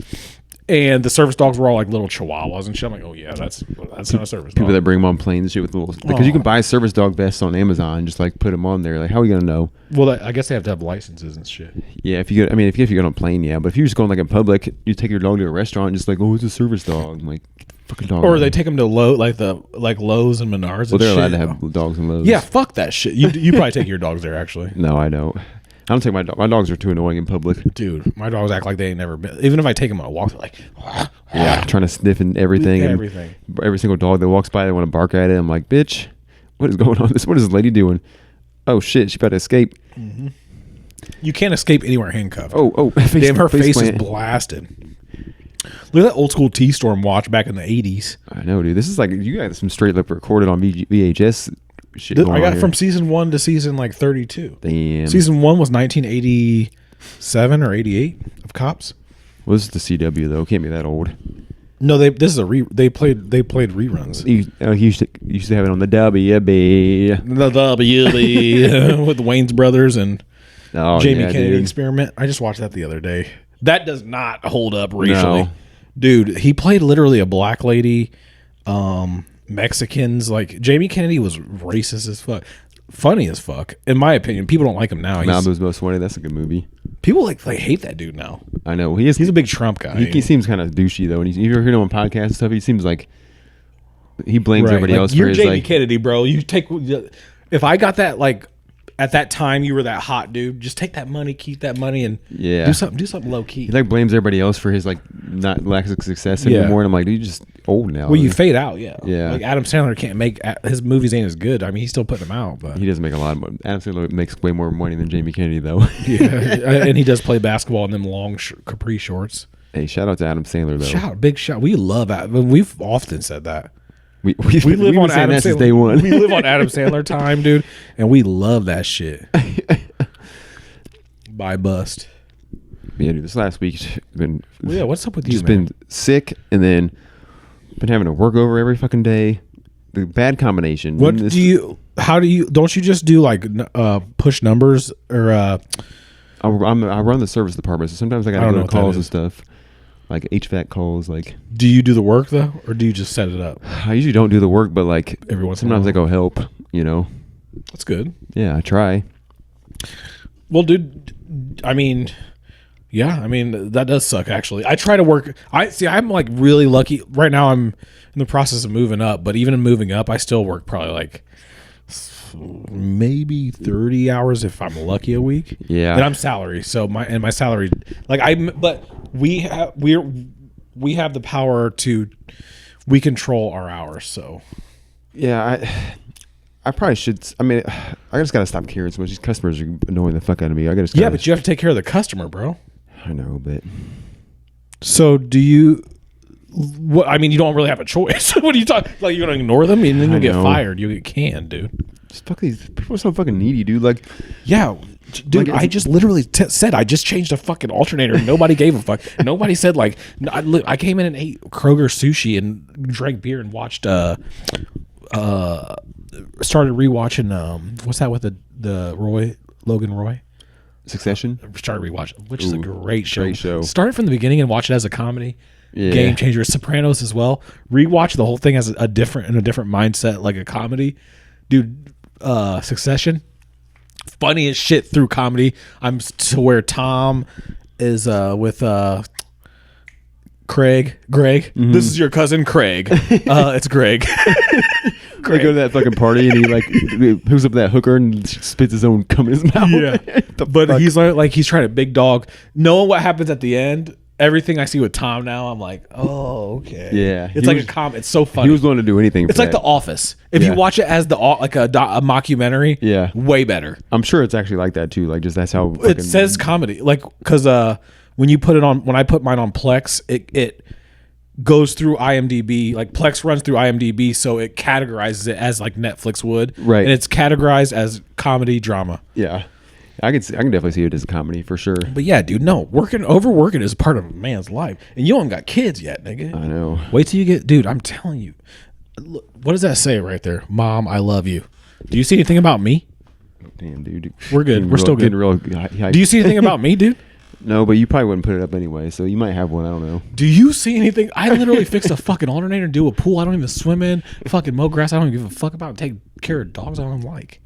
[SPEAKER 1] And the service dogs were all like little chihuahuas and shit. I'm like, oh yeah, that's not a service dog.
[SPEAKER 2] People that bring them on planes and shit with little, because you can buy service dog vests on Amazon and just like put them on there. Like, how are we gonna know?
[SPEAKER 1] Well, I guess they have to have licenses and shit.
[SPEAKER 2] Yeah, if you go on a plane, yeah. But if you're just going like in public, you take your dog to a restaurant and just like, oh, it's a service dog. I'm like, fucking dog.
[SPEAKER 1] Or they take them to Lowe's and Menards.
[SPEAKER 2] Well, they're allowed to have dogs in Lowe's.
[SPEAKER 1] Yeah, fuck that shit. You probably take your dogs there actually.
[SPEAKER 2] No, I don't. I don't take my dog. My dogs are too annoying in public.
[SPEAKER 1] Dude, my dogs act like they ain't never been. Even if I take them on a walk, they're like,
[SPEAKER 2] yeah, trying to sniff and everything.
[SPEAKER 1] Everything.
[SPEAKER 2] And every single dog that walks by, they want to bark at it. I'm like, bitch, what is going on? What is this lady doing? Oh shit, she about to escape.
[SPEAKER 1] Mm-hmm. You can't escape anywhere handcuffed.
[SPEAKER 2] Oh,
[SPEAKER 1] damn, her face is blasted. Look at that old school T-Storm watch back in the 80s.
[SPEAKER 2] I know, dude. This is like you got some straight up recorded on VHS. Shit
[SPEAKER 1] I got it from season 1 to season like 32.
[SPEAKER 2] Damn.
[SPEAKER 1] Season 1 was 1987 or 88 of Cops.
[SPEAKER 2] Well, this is the CW though. Can't be that old.
[SPEAKER 1] No, they played reruns.
[SPEAKER 2] He used to have it on the WB.
[SPEAKER 1] The WB with the Wayne's brothers and Jamie Kennedy experiment. I just watched that the other day. That does not hold up racially. No. Dude, he played literally a black lady. Mexicans, like Jamie Kennedy was racist as fuck, funny as fuck. In my opinion, people don't like him now.
[SPEAKER 2] Malibu's Most Wanted. That's a good movie.
[SPEAKER 1] People like hate that dude now.
[SPEAKER 2] I know he is.
[SPEAKER 1] He's a big Trump guy.
[SPEAKER 2] He seems kind of douchey though. And you ever heard him on podcasts and stuff? He seems like he blames everybody else.
[SPEAKER 1] You're
[SPEAKER 2] for his,
[SPEAKER 1] Jamie Kennedy, bro. You take. If I got that like. At that time, you were that hot dude. Just take that money, keep that money, and do something low key.
[SPEAKER 2] He like blames everybody else for his like not lack of success anymore. And I'm like, dude, you're just old now.
[SPEAKER 1] Well, you fade out, yeah.
[SPEAKER 2] Yeah.
[SPEAKER 1] Like Adam Sandler can't make his movies ain't as good. I mean, he's still putting them out, but
[SPEAKER 2] he doesn't make a lot of money. Adam Sandler makes way more money than Jamie Kennedy, though.
[SPEAKER 1] Yeah, and he does play basketball in them long capri shorts.
[SPEAKER 2] Hey, shout out to Adam Sandler though.
[SPEAKER 1] Big shout. We love that. We've often said that.
[SPEAKER 2] We live on Adam Sandler. Since day one.
[SPEAKER 1] We live on Adam Sandler time, dude, and we love that shit. Bye, bust.
[SPEAKER 2] Yeah, dude. This last week's been.
[SPEAKER 1] Well, yeah, what's up with you?
[SPEAKER 2] Just been sick, and then been having to work over every fucking day. The bad combination.
[SPEAKER 1] What do you? How do you? Don't you just do like push numbers or? I
[SPEAKER 2] run the service department, so sometimes I gotta go to calls and stuff. Like HVAC calls, like.
[SPEAKER 1] Do you do the work though, or do you just set it up?
[SPEAKER 2] I usually don't do the work, but like
[SPEAKER 1] sometimes
[SPEAKER 2] I go help. You know.
[SPEAKER 1] That's good.
[SPEAKER 2] Yeah, I try.
[SPEAKER 1] Well, dude, I mean, yeah, I mean that does suck. Actually, I try to work. I'm like really lucky right now. I'm in the process of moving up, but even in moving up, I still work probably like maybe 30 hours if I'm lucky a week.
[SPEAKER 2] Yeah,
[SPEAKER 1] and I'm salary, so my salary but we have the power to control our hours. So
[SPEAKER 2] yeah, I probably should. I mean, I just gotta stop caring so much. These customers are annoying the fuck out of me. But
[SPEAKER 1] you have to take care of the customer, bro.
[SPEAKER 2] I know, but
[SPEAKER 1] so do you? What I mean, you don't really have a choice. What are you talking? Like you're gonna ignore them and then you get fired. You get canned, dude.
[SPEAKER 2] Just fuck these people are so fucking needy, dude. Like,
[SPEAKER 1] yeah, dude. Like, I just literally said I just changed a fucking alternator. Nobody gave a fuck. Nobody said like I came in and ate Kroger sushi and drank beer and watched started rewatching what's that with the Logan Roy
[SPEAKER 2] Succession.
[SPEAKER 1] Started rewatching, which is a great show.
[SPEAKER 2] Great show.
[SPEAKER 1] Started from the beginning and watch it as a comedy.
[SPEAKER 2] Yeah.
[SPEAKER 1] Game changer. Sopranos as well. Rewatch the whole thing as a different mindset, like a comedy. Dude, Succession, funny as shit through comedy. I'm to where Tom is with Greg.
[SPEAKER 2] Mm-hmm.
[SPEAKER 1] This is your cousin Craig. It's Greg.
[SPEAKER 2] They go to that fucking party and he like hooks up that hooker and spits his own cum in his mouth.
[SPEAKER 1] Yeah, but fuck? He's like he's trying to big dog. Knowing what happens at the end, everything I see with Tom now, I'm like, oh, okay.
[SPEAKER 2] Yeah,
[SPEAKER 1] it's like a It's so funny.
[SPEAKER 2] He was willing to do anything.
[SPEAKER 1] It's like The Office. If you watch it as a mockumentary, way better.
[SPEAKER 2] I'm sure it's actually like that too. Like just that's how
[SPEAKER 1] it says comedy. Like because when you put it on, when I put mine on Plex, it goes through IMDb. Like Plex runs through IMDb, so it categorizes it as like Netflix would,
[SPEAKER 2] right?
[SPEAKER 1] And it's categorized as comedy drama.
[SPEAKER 2] Yeah, I can definitely see it as a comedy for sure.
[SPEAKER 1] But yeah, dude, no, overworking is part of a man's life, and you don't got kids yet, nigga.
[SPEAKER 2] I know.
[SPEAKER 1] Wait till you get, dude. I'm telling you. Look, what does that say right there? Mom, I love you. Do you see anything about me?
[SPEAKER 2] Damn, dude.
[SPEAKER 1] We're good. We're still good. Do you see anything about me, dude?
[SPEAKER 2] No, but you probably wouldn't put it up anyway, so you might have one. I don't know.
[SPEAKER 1] Do you see anything? I literally fixed a fucking alternator, do a pool I don't even swim in, fucking mow grass I don't even give a fuck about, take care of dogs I don't like.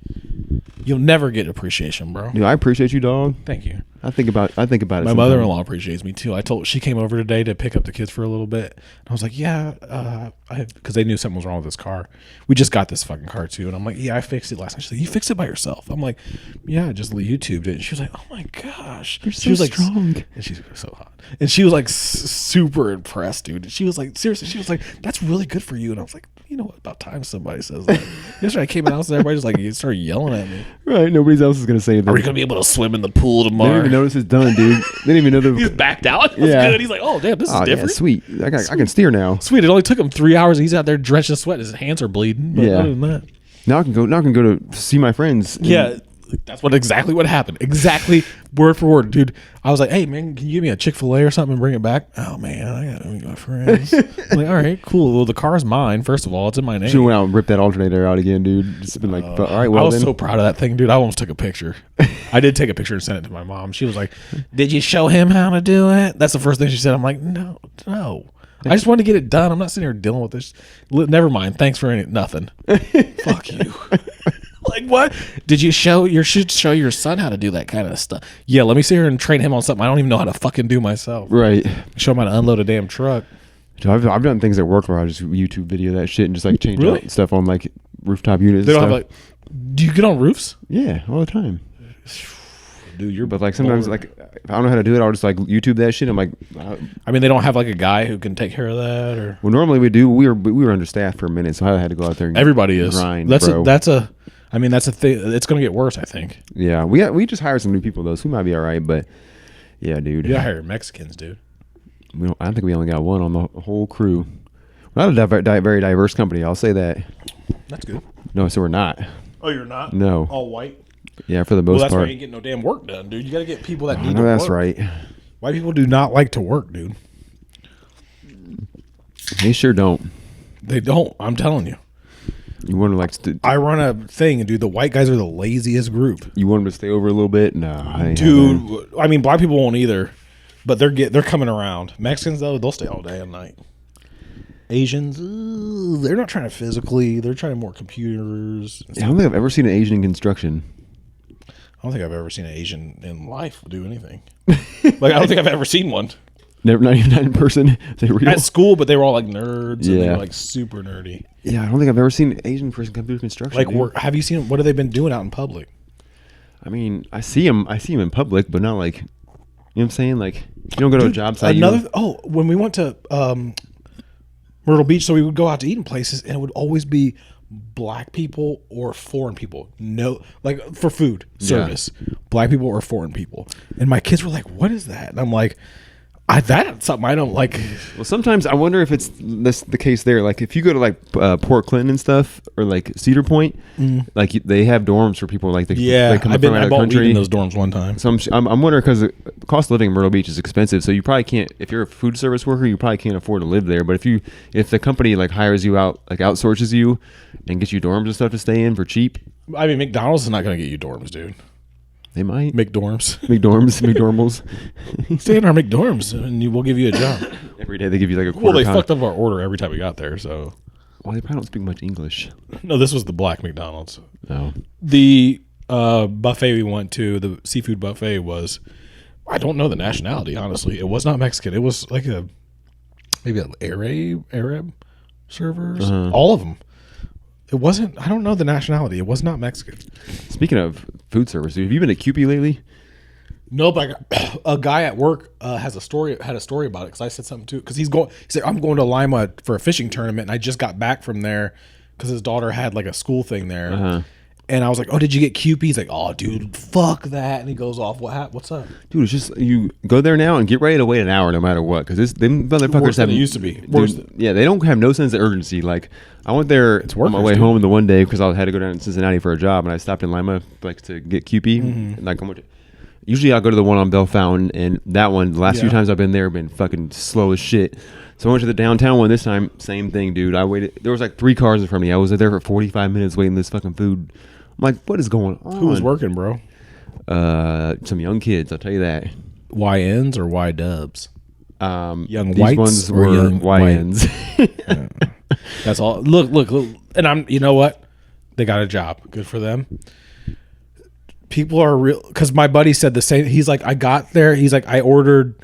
[SPEAKER 1] You'll never get appreciation, bro.
[SPEAKER 2] Dude, I appreciate you, dog.
[SPEAKER 1] Thank you.
[SPEAKER 2] I think about it.
[SPEAKER 1] My mother-in-law appreciates me too. She came over today to pick up the kids for a little bit. And I was like, yeah, because they knew something was wrong with this car. We just got this fucking car too. And I'm like, yeah, I fixed it last night. She's like, you fixed it by yourself? I'm like, yeah, I just YouTubed it. And she was like, oh my gosh.
[SPEAKER 2] You're so
[SPEAKER 1] she was
[SPEAKER 2] strong.
[SPEAKER 1] Like, and she's so hot. And she was like super impressed, dude. She was like, seriously, she was like, that's really good for you. And I was like, you know what? About time somebody says that. Yesterday I came in the house and everybody just like started yelling at me.
[SPEAKER 2] Right. Nobody else is gonna say that.
[SPEAKER 1] Are we gonna be able to swim in the pool tomorrow?
[SPEAKER 2] They didn't even notice it's done, dude. They didn't even know the.
[SPEAKER 1] He's backed out. It was good. He's like, oh damn, this is different.
[SPEAKER 2] Yeah, sweet. I can steer now.
[SPEAKER 1] Sweet. It only took him 3 hours. He's out there drenched in sweat. His hands are bleeding. But other than that,
[SPEAKER 2] now I can go to see my friends.
[SPEAKER 1] Yeah. That's exactly what happened. Exactly word for word, dude. I was like, "Hey, man, can you give me a Chick-fil-A or something and bring it back?" Oh man, I gotta meet my friends. I'm like, all right, cool. Well, the car's mine. First of all, it's in my name.
[SPEAKER 2] Should have went out and ripped that alternator out again, dude. Just been like, all right, well,
[SPEAKER 1] I was so proud of that thing, dude. I almost took a picture. I did take a picture and sent it to my mom. She was like, "Did you show him how to do it?" That's the first thing she said. I'm like, no. I just wanted to get it done. I'm not sitting here dealing with this. Never mind. Thanks for nothing. Fuck you. Like what? You should show your son how to do that kind of stuff. Yeah, let me sit here and train him on something I don't even know how to fucking do myself.
[SPEAKER 2] Right.
[SPEAKER 1] Show him how to unload a damn truck.
[SPEAKER 2] Dude, I've done things at work where I just YouTube video that shit and just like change out stuff on like rooftop units.
[SPEAKER 1] They don't have do you get on roofs?
[SPEAKER 2] Yeah, all the time.
[SPEAKER 1] Dude,
[SPEAKER 2] but like sometimes like if I don't know how to do it, I'll just like YouTube that shit. I'm like,
[SPEAKER 1] I mean, they don't have like a guy who can take care of that, or
[SPEAKER 2] well, normally we do. We were understaffed for a minute, so I had to go out there. And
[SPEAKER 1] everybody is.
[SPEAKER 2] Grind,
[SPEAKER 1] that's
[SPEAKER 2] bro.
[SPEAKER 1] that's a thing. It's gonna get worse, I think.
[SPEAKER 2] Yeah, we just hired some new people though, so we might be all right. But yeah, dude,
[SPEAKER 1] you gotta hire Mexicans, dude.
[SPEAKER 2] I think we only got one on the whole crew. We're not a very diverse company. I'll say that.
[SPEAKER 1] That's good.
[SPEAKER 2] No, so we're not.
[SPEAKER 1] Oh, you're not?
[SPEAKER 2] No.
[SPEAKER 1] All white?
[SPEAKER 2] Yeah, for the most part.
[SPEAKER 1] Well, that's why you ain't getting no damn work done, dude. You got to get people that need to
[SPEAKER 2] work. That's
[SPEAKER 1] work.
[SPEAKER 2] right.
[SPEAKER 1] White people do not like to work, dude.
[SPEAKER 2] They sure don't.
[SPEAKER 1] They don't. I'm telling you.
[SPEAKER 2] You want to like...
[SPEAKER 1] I run a thing, and dude, the white guys are the laziest group.
[SPEAKER 2] You want them to stay over a little bit? No.
[SPEAKER 1] Dude, I mean, black people won't either, but they're coming around. Mexicans, though, they'll stay all day and night. Asians, they're not trying to physically. They're trying more computers.
[SPEAKER 2] I don't think I've ever seen an Asian in construction.
[SPEAKER 1] I don't think I've ever seen an Asian in life do anything. Like, I don't think I've ever seen one.
[SPEAKER 2] Never, not even in person.
[SPEAKER 1] At school, but they were all like nerds.
[SPEAKER 2] Yeah.
[SPEAKER 1] And they were like super nerdy.
[SPEAKER 2] Yeah, I don't think I've ever seen an Asian person come through construction.
[SPEAKER 1] Like, have you seen what have they been doing out in public?
[SPEAKER 2] I mean, I see them in public, but not like, you know what I'm saying? Like, you don't go to a job site.
[SPEAKER 1] When we went to Myrtle Beach, so we would go out to eat in places, and it would always be black people or foreign people. No, like for food service, black people or foreign people. And my kids were like, "What is that?" And I'm like, "That's something I don't like."
[SPEAKER 2] Well, sometimes I wonder if it's the case there. Like if you go to like Port Clinton and stuff, or like Cedar Point, like they have dorms for people like they come from out of the country.
[SPEAKER 1] In those dorms one time.
[SPEAKER 2] So I'm wondering because the cost of living in Myrtle Beach is expensive, so you probably can't. If you're a food service worker, you probably can't afford to live there. But if the company like hires you out, like outsources you, and gets you dorms and stuff to stay in for cheap.
[SPEAKER 1] I mean, McDonald's is not going to get you dorms, dude.
[SPEAKER 2] They might.
[SPEAKER 1] McDorms.
[SPEAKER 2] McDormals.
[SPEAKER 1] Stay in our McDorms and we'll give you a job.
[SPEAKER 2] Every day they give you like a quarter.
[SPEAKER 1] Well, they fucked up our order every time we got there, so.
[SPEAKER 2] Well, they probably don't speak much English.
[SPEAKER 1] No, this was the black McDonald's.
[SPEAKER 2] No.
[SPEAKER 1] The buffet we went to, the seafood buffet was, I don't know the nationality, honestly. It was not Mexican. It was like maybe Arab servers, all of them. It wasn't. I don't know the nationality. It was not Mexican.
[SPEAKER 2] Speaking of food service, have you been to Cupid lately?
[SPEAKER 1] No, but a guy at work had a story about it because I said something too. Because he's like, I'm going to Lima for a fishing tournament, and I just got back from there because his daughter had like a school thing there. And I was like, "Oh, did you get Cupid?" He's like, "Oh, dude, fuck that!" And he goes off. What's up,
[SPEAKER 2] dude? It's just you go there now and get ready to wait an hour no matter what, because them motherfuckers
[SPEAKER 1] worse than it used to be.
[SPEAKER 2] Dude, yeah, they don't have no sense of urgency. Like I went there on my way home the one day because I had to go down to Cincinnati for a job, and I stopped in Lima like to get Cupid. Like usually I'll go to the one on Bell Fountain, and that one the last few times I've been there have been fucking slow as shit. So I went to the downtown one this time. Same thing, dude. I waited. There was like 3 cars in front of me. I was there for 45 minutes waiting this fucking food. I'm like, what is going on?
[SPEAKER 1] Who was working, bro?
[SPEAKER 2] Some young kids, I'll tell you that.
[SPEAKER 1] YNs or Y dubs? Young
[SPEAKER 2] these
[SPEAKER 1] whites
[SPEAKER 2] ones
[SPEAKER 1] or
[SPEAKER 2] were
[SPEAKER 1] young
[SPEAKER 2] YNs.
[SPEAKER 1] That's all. Look, and you know what? They got a job. Good for them. People are real, because my buddy said the same. He's like, I got there. He's like, I ordered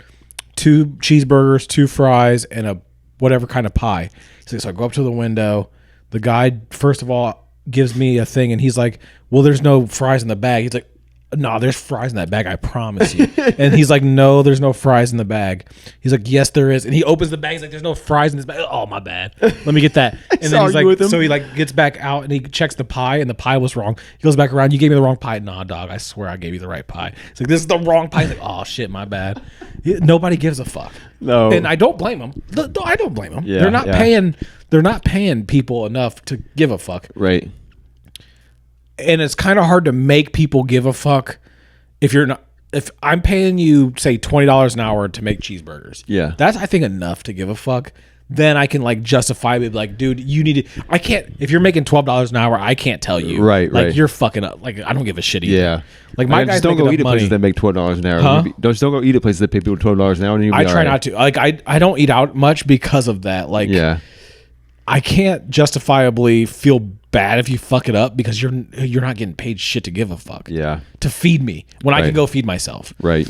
[SPEAKER 1] 2 cheeseburgers, 2 fries, and a whatever kind of pie. He's like, so I go up to the window. The guy, first of all, gives me a thing, and he's like, well, there's no fries in the bag. He's like, no, there's fries in that bag, I promise you. And he's like, no, there's no fries in the bag. He's like, yes, there is. And he opens the bag. He's like, there's no fries in this bag. Oh, my bad. Let me get that. And then he's like, so he like gets back out and he checks the pie, and the pie was wrong. He goes back around. You gave me the wrong pie. Nah, dog, I swear I gave you the right pie. It's like, this is the wrong pie. He's like, oh shit, my bad. Nobody gives a fuck.
[SPEAKER 2] No,
[SPEAKER 1] and I don't blame him. I don't blame him.
[SPEAKER 2] Yeah,
[SPEAKER 1] they're not paying people enough to give a fuck.
[SPEAKER 2] Right.
[SPEAKER 1] And it's kind of hard to make people give a fuck if I'm paying you, say, $20 an hour to make cheeseburgers.
[SPEAKER 2] Yeah.
[SPEAKER 1] That's, I think, enough to give a fuck. Then I can like justify it, like, dude, you need to, I can't, if you're making $12 an hour, I can't tell you.
[SPEAKER 2] Right,
[SPEAKER 1] like,
[SPEAKER 2] right.
[SPEAKER 1] You're fucking up. Like, I don't give a shit either.
[SPEAKER 2] Yeah.
[SPEAKER 1] Like, my guys
[SPEAKER 2] don't go eat at
[SPEAKER 1] money.
[SPEAKER 2] places that make $12 an hour.
[SPEAKER 1] Huh?
[SPEAKER 2] Don't go eat at places that pay people $12 an hour. And
[SPEAKER 1] I try not to. Like, I don't eat out much because of that. Like,
[SPEAKER 2] yeah.
[SPEAKER 1] I can't justifiably feel bad if you fuck it up because you're not getting paid shit to give a fuck.
[SPEAKER 2] Yeah.
[SPEAKER 1] To feed me when I can go feed myself.
[SPEAKER 2] Right.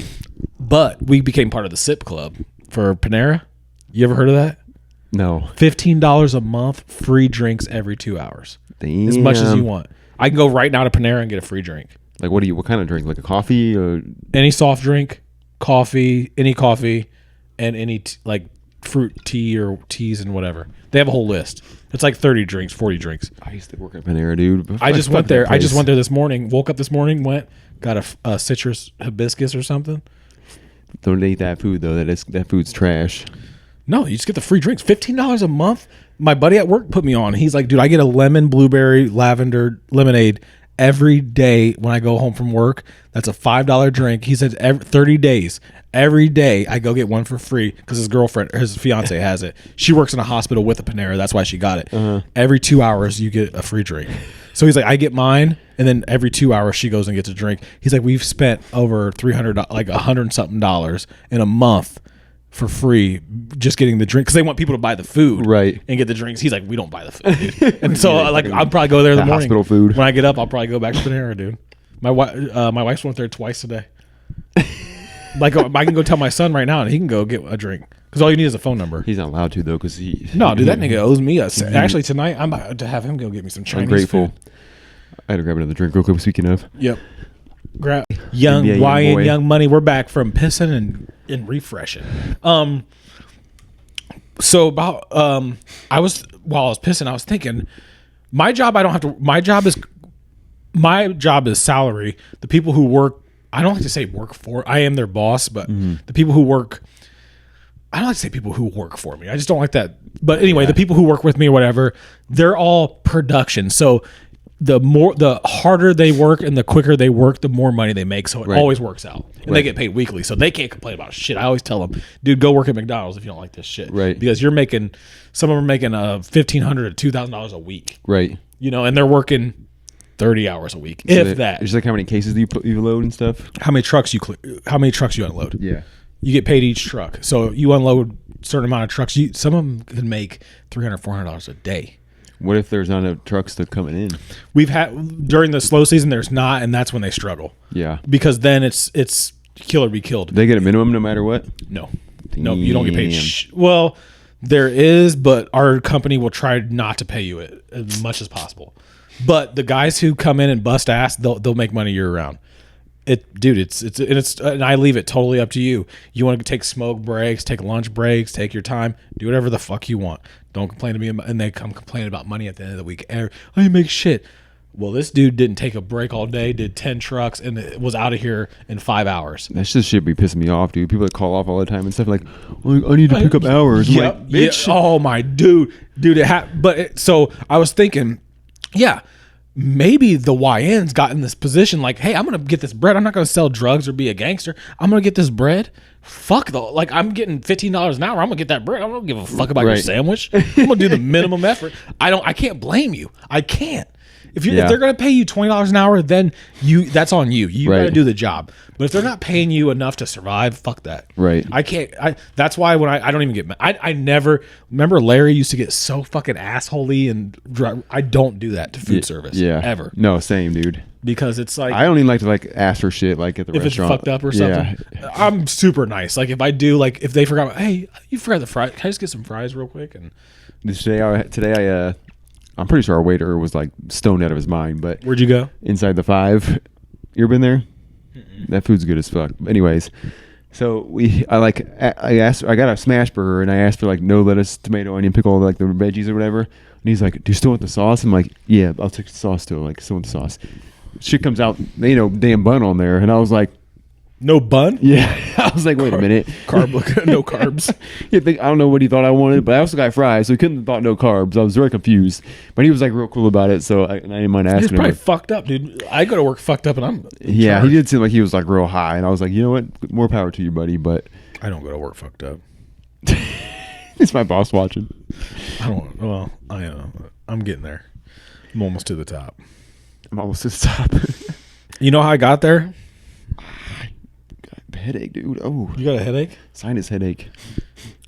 [SPEAKER 1] But we became part of the SIP club for Panera. You ever heard of that?
[SPEAKER 2] No.
[SPEAKER 1] $15 a month, free drinks every 2 hours.
[SPEAKER 2] Damn.
[SPEAKER 1] As much as you want. I can go right now to Panera and get a free drink.
[SPEAKER 2] Like what kind of drink? Like a coffee or
[SPEAKER 1] any soft drink, coffee, and any like fruit tea or teas and whatever. They have a whole list. It's like 30 drinks, 40 drinks.
[SPEAKER 2] I used to work at Panera, dude.
[SPEAKER 1] I just went there. I just went there this morning. Woke up this morning, got a citrus hibiscus or something.
[SPEAKER 2] Don't eat that food though. That food's trash.
[SPEAKER 1] No, you just get the free drinks. $15 a month. My buddy at work put me on. He's like, dude, I get a lemon, blueberry, lavender lemonade every day when I go home from work. That's a $5 drink. He said 30 days. Every day I go get one for free because his fiance has it. She works in a hospital with a Panera. That's why she got it. Every 2 hours you get a free drink. So he's like, I get mine, and then every 2 hours she goes and gets a drink. He's like, we've spent over $300, like $100 something in a month for free just getting the drink because they want people to buy the food and get the drinks. He's like, we don't buy the food, dude. And so like I'll probably go there in the morning.
[SPEAKER 2] Hospital food.
[SPEAKER 1] When I get up, I'll probably go back to Panera, dude. My wife's went there twice a day. Like I can go tell my son right now and he can go get a drink because all you need is a phone number.
[SPEAKER 2] He's not allowed to though because
[SPEAKER 1] no, dude, that nigga owes me actually tonight I'm about to have him go get me some Chinese food.
[SPEAKER 2] I had to grab another drink real quick. Speaking of,
[SPEAKER 1] yep. Grab young YN Young Money. We're back from pissing and refreshing. So about while I was pissing, I was thinking, my job is salary. The people who work, I don't like to say work for. I am their boss, but the people who work, I don't like to say people who work for me. I just don't like that. But anyway, the people who work with me or whatever, they're all production. So the harder they work and the quicker they work, the more money they make. So it always works out. And they get paid weekly. So they can't complain about shit. I always tell them, dude, go work at McDonald's if you don't like this shit.
[SPEAKER 2] Right.
[SPEAKER 1] Because some of them are making $1,500 to $2,000 a week.
[SPEAKER 2] Right.
[SPEAKER 1] And they're working 30 hours a week, if that.
[SPEAKER 2] It's like how many cases do you load and stuff?
[SPEAKER 1] How many trucks you unload?
[SPEAKER 2] Yeah.
[SPEAKER 1] You get paid each truck. So you unload a certain amount of trucks. Some of them can make $300, $400 a day.
[SPEAKER 2] What if there's not enough trucks to coming in?
[SPEAKER 1] We've had during the slow season, there's not, and that's when they struggle.
[SPEAKER 2] Yeah.
[SPEAKER 1] Because then it's kill or be killed.
[SPEAKER 2] They get a minimum no matter what?
[SPEAKER 1] No. No, you don't get paid. Well, There is, but our company will try not to pay you it as much as possible. But the guys who come in and bust ass, they'll make money year round. And I leave it totally up to you. You want to take smoke breaks, take lunch breaks, take your time, do whatever the fuck you want. Don't complain to me, and they come complain about money at the end of the week. I make shit. Well, this dude didn't take a break all day, did 10 trucks, and was out of here in 5 hours.
[SPEAKER 2] That shit be pissing me off, dude. People that call off all the time and stuff like, I need to pick up hours. I'm like, bitch.
[SPEAKER 1] Yeah. Oh my dude. So I was thinking, yeah, maybe the YNs got in this position like, hey, I'm going to get this bread. I'm not going to sell drugs or be a gangster. I'm going to get this bread. Fuck though. Like, I'm getting $15 an hour. I'm going to get that bread. I don't give a fuck about your sandwich. I'm going to do the minimum effort. I can't blame you. I can't. If they're going to pay you $20 an hour, then that's on you. You got to do the job. But if they're not paying you enough to survive, fuck that.
[SPEAKER 2] Right.
[SPEAKER 1] I can't. That's why when I don't even get mad. I never remember Larry used to get so fucking assholey and I don't do that to food service. Yeah. Ever.
[SPEAKER 2] No, same, dude.
[SPEAKER 1] Because it's like
[SPEAKER 2] I don't even like to like ask for shit like at the
[SPEAKER 1] if
[SPEAKER 2] restaurant.
[SPEAKER 1] If it's fucked up or something. Yeah. I'm super nice. Like if I do, like if they forgot, hey, you forgot the fries. Can I just get some fries real quick? And
[SPEAKER 2] today I'm pretty sure our waiter was like stoned out of his mind. But
[SPEAKER 1] where'd you go?
[SPEAKER 2] Inside the Five. You ever been there? Mm-mm. That food's good as fuck. Anyways, so I got a smash burger and I asked for like no lettuce, tomato, onion, pickle, like the veggies or whatever. And he's like, "Do you still want the sauce?" I'm like, "Yeah, I'll take the sauce still." Like, still want the sauce. Shit comes out, damn bun on there, and I was like,
[SPEAKER 1] no bun?
[SPEAKER 2] Yeah. I was like, wait a minute.
[SPEAKER 1] No carbs.
[SPEAKER 2] I don't know what he thought I wanted, but I also got fries, so he couldn't have thought no carbs. I was very confused. But he was like real cool about it, so I didn't mind asking him.
[SPEAKER 1] He's probably fucked up, dude. I go to work fucked up and I'm
[SPEAKER 2] Yeah, charged. He did seem like he was like real high, and I was like, you know what? More power to you, buddy, but
[SPEAKER 1] I don't go to work fucked up.
[SPEAKER 2] It's my boss watching.
[SPEAKER 1] I'm getting there. I'm almost to the top. You know how I got there?
[SPEAKER 2] Headache, dude. Oh,
[SPEAKER 1] you got a headache?
[SPEAKER 2] Sinus headache.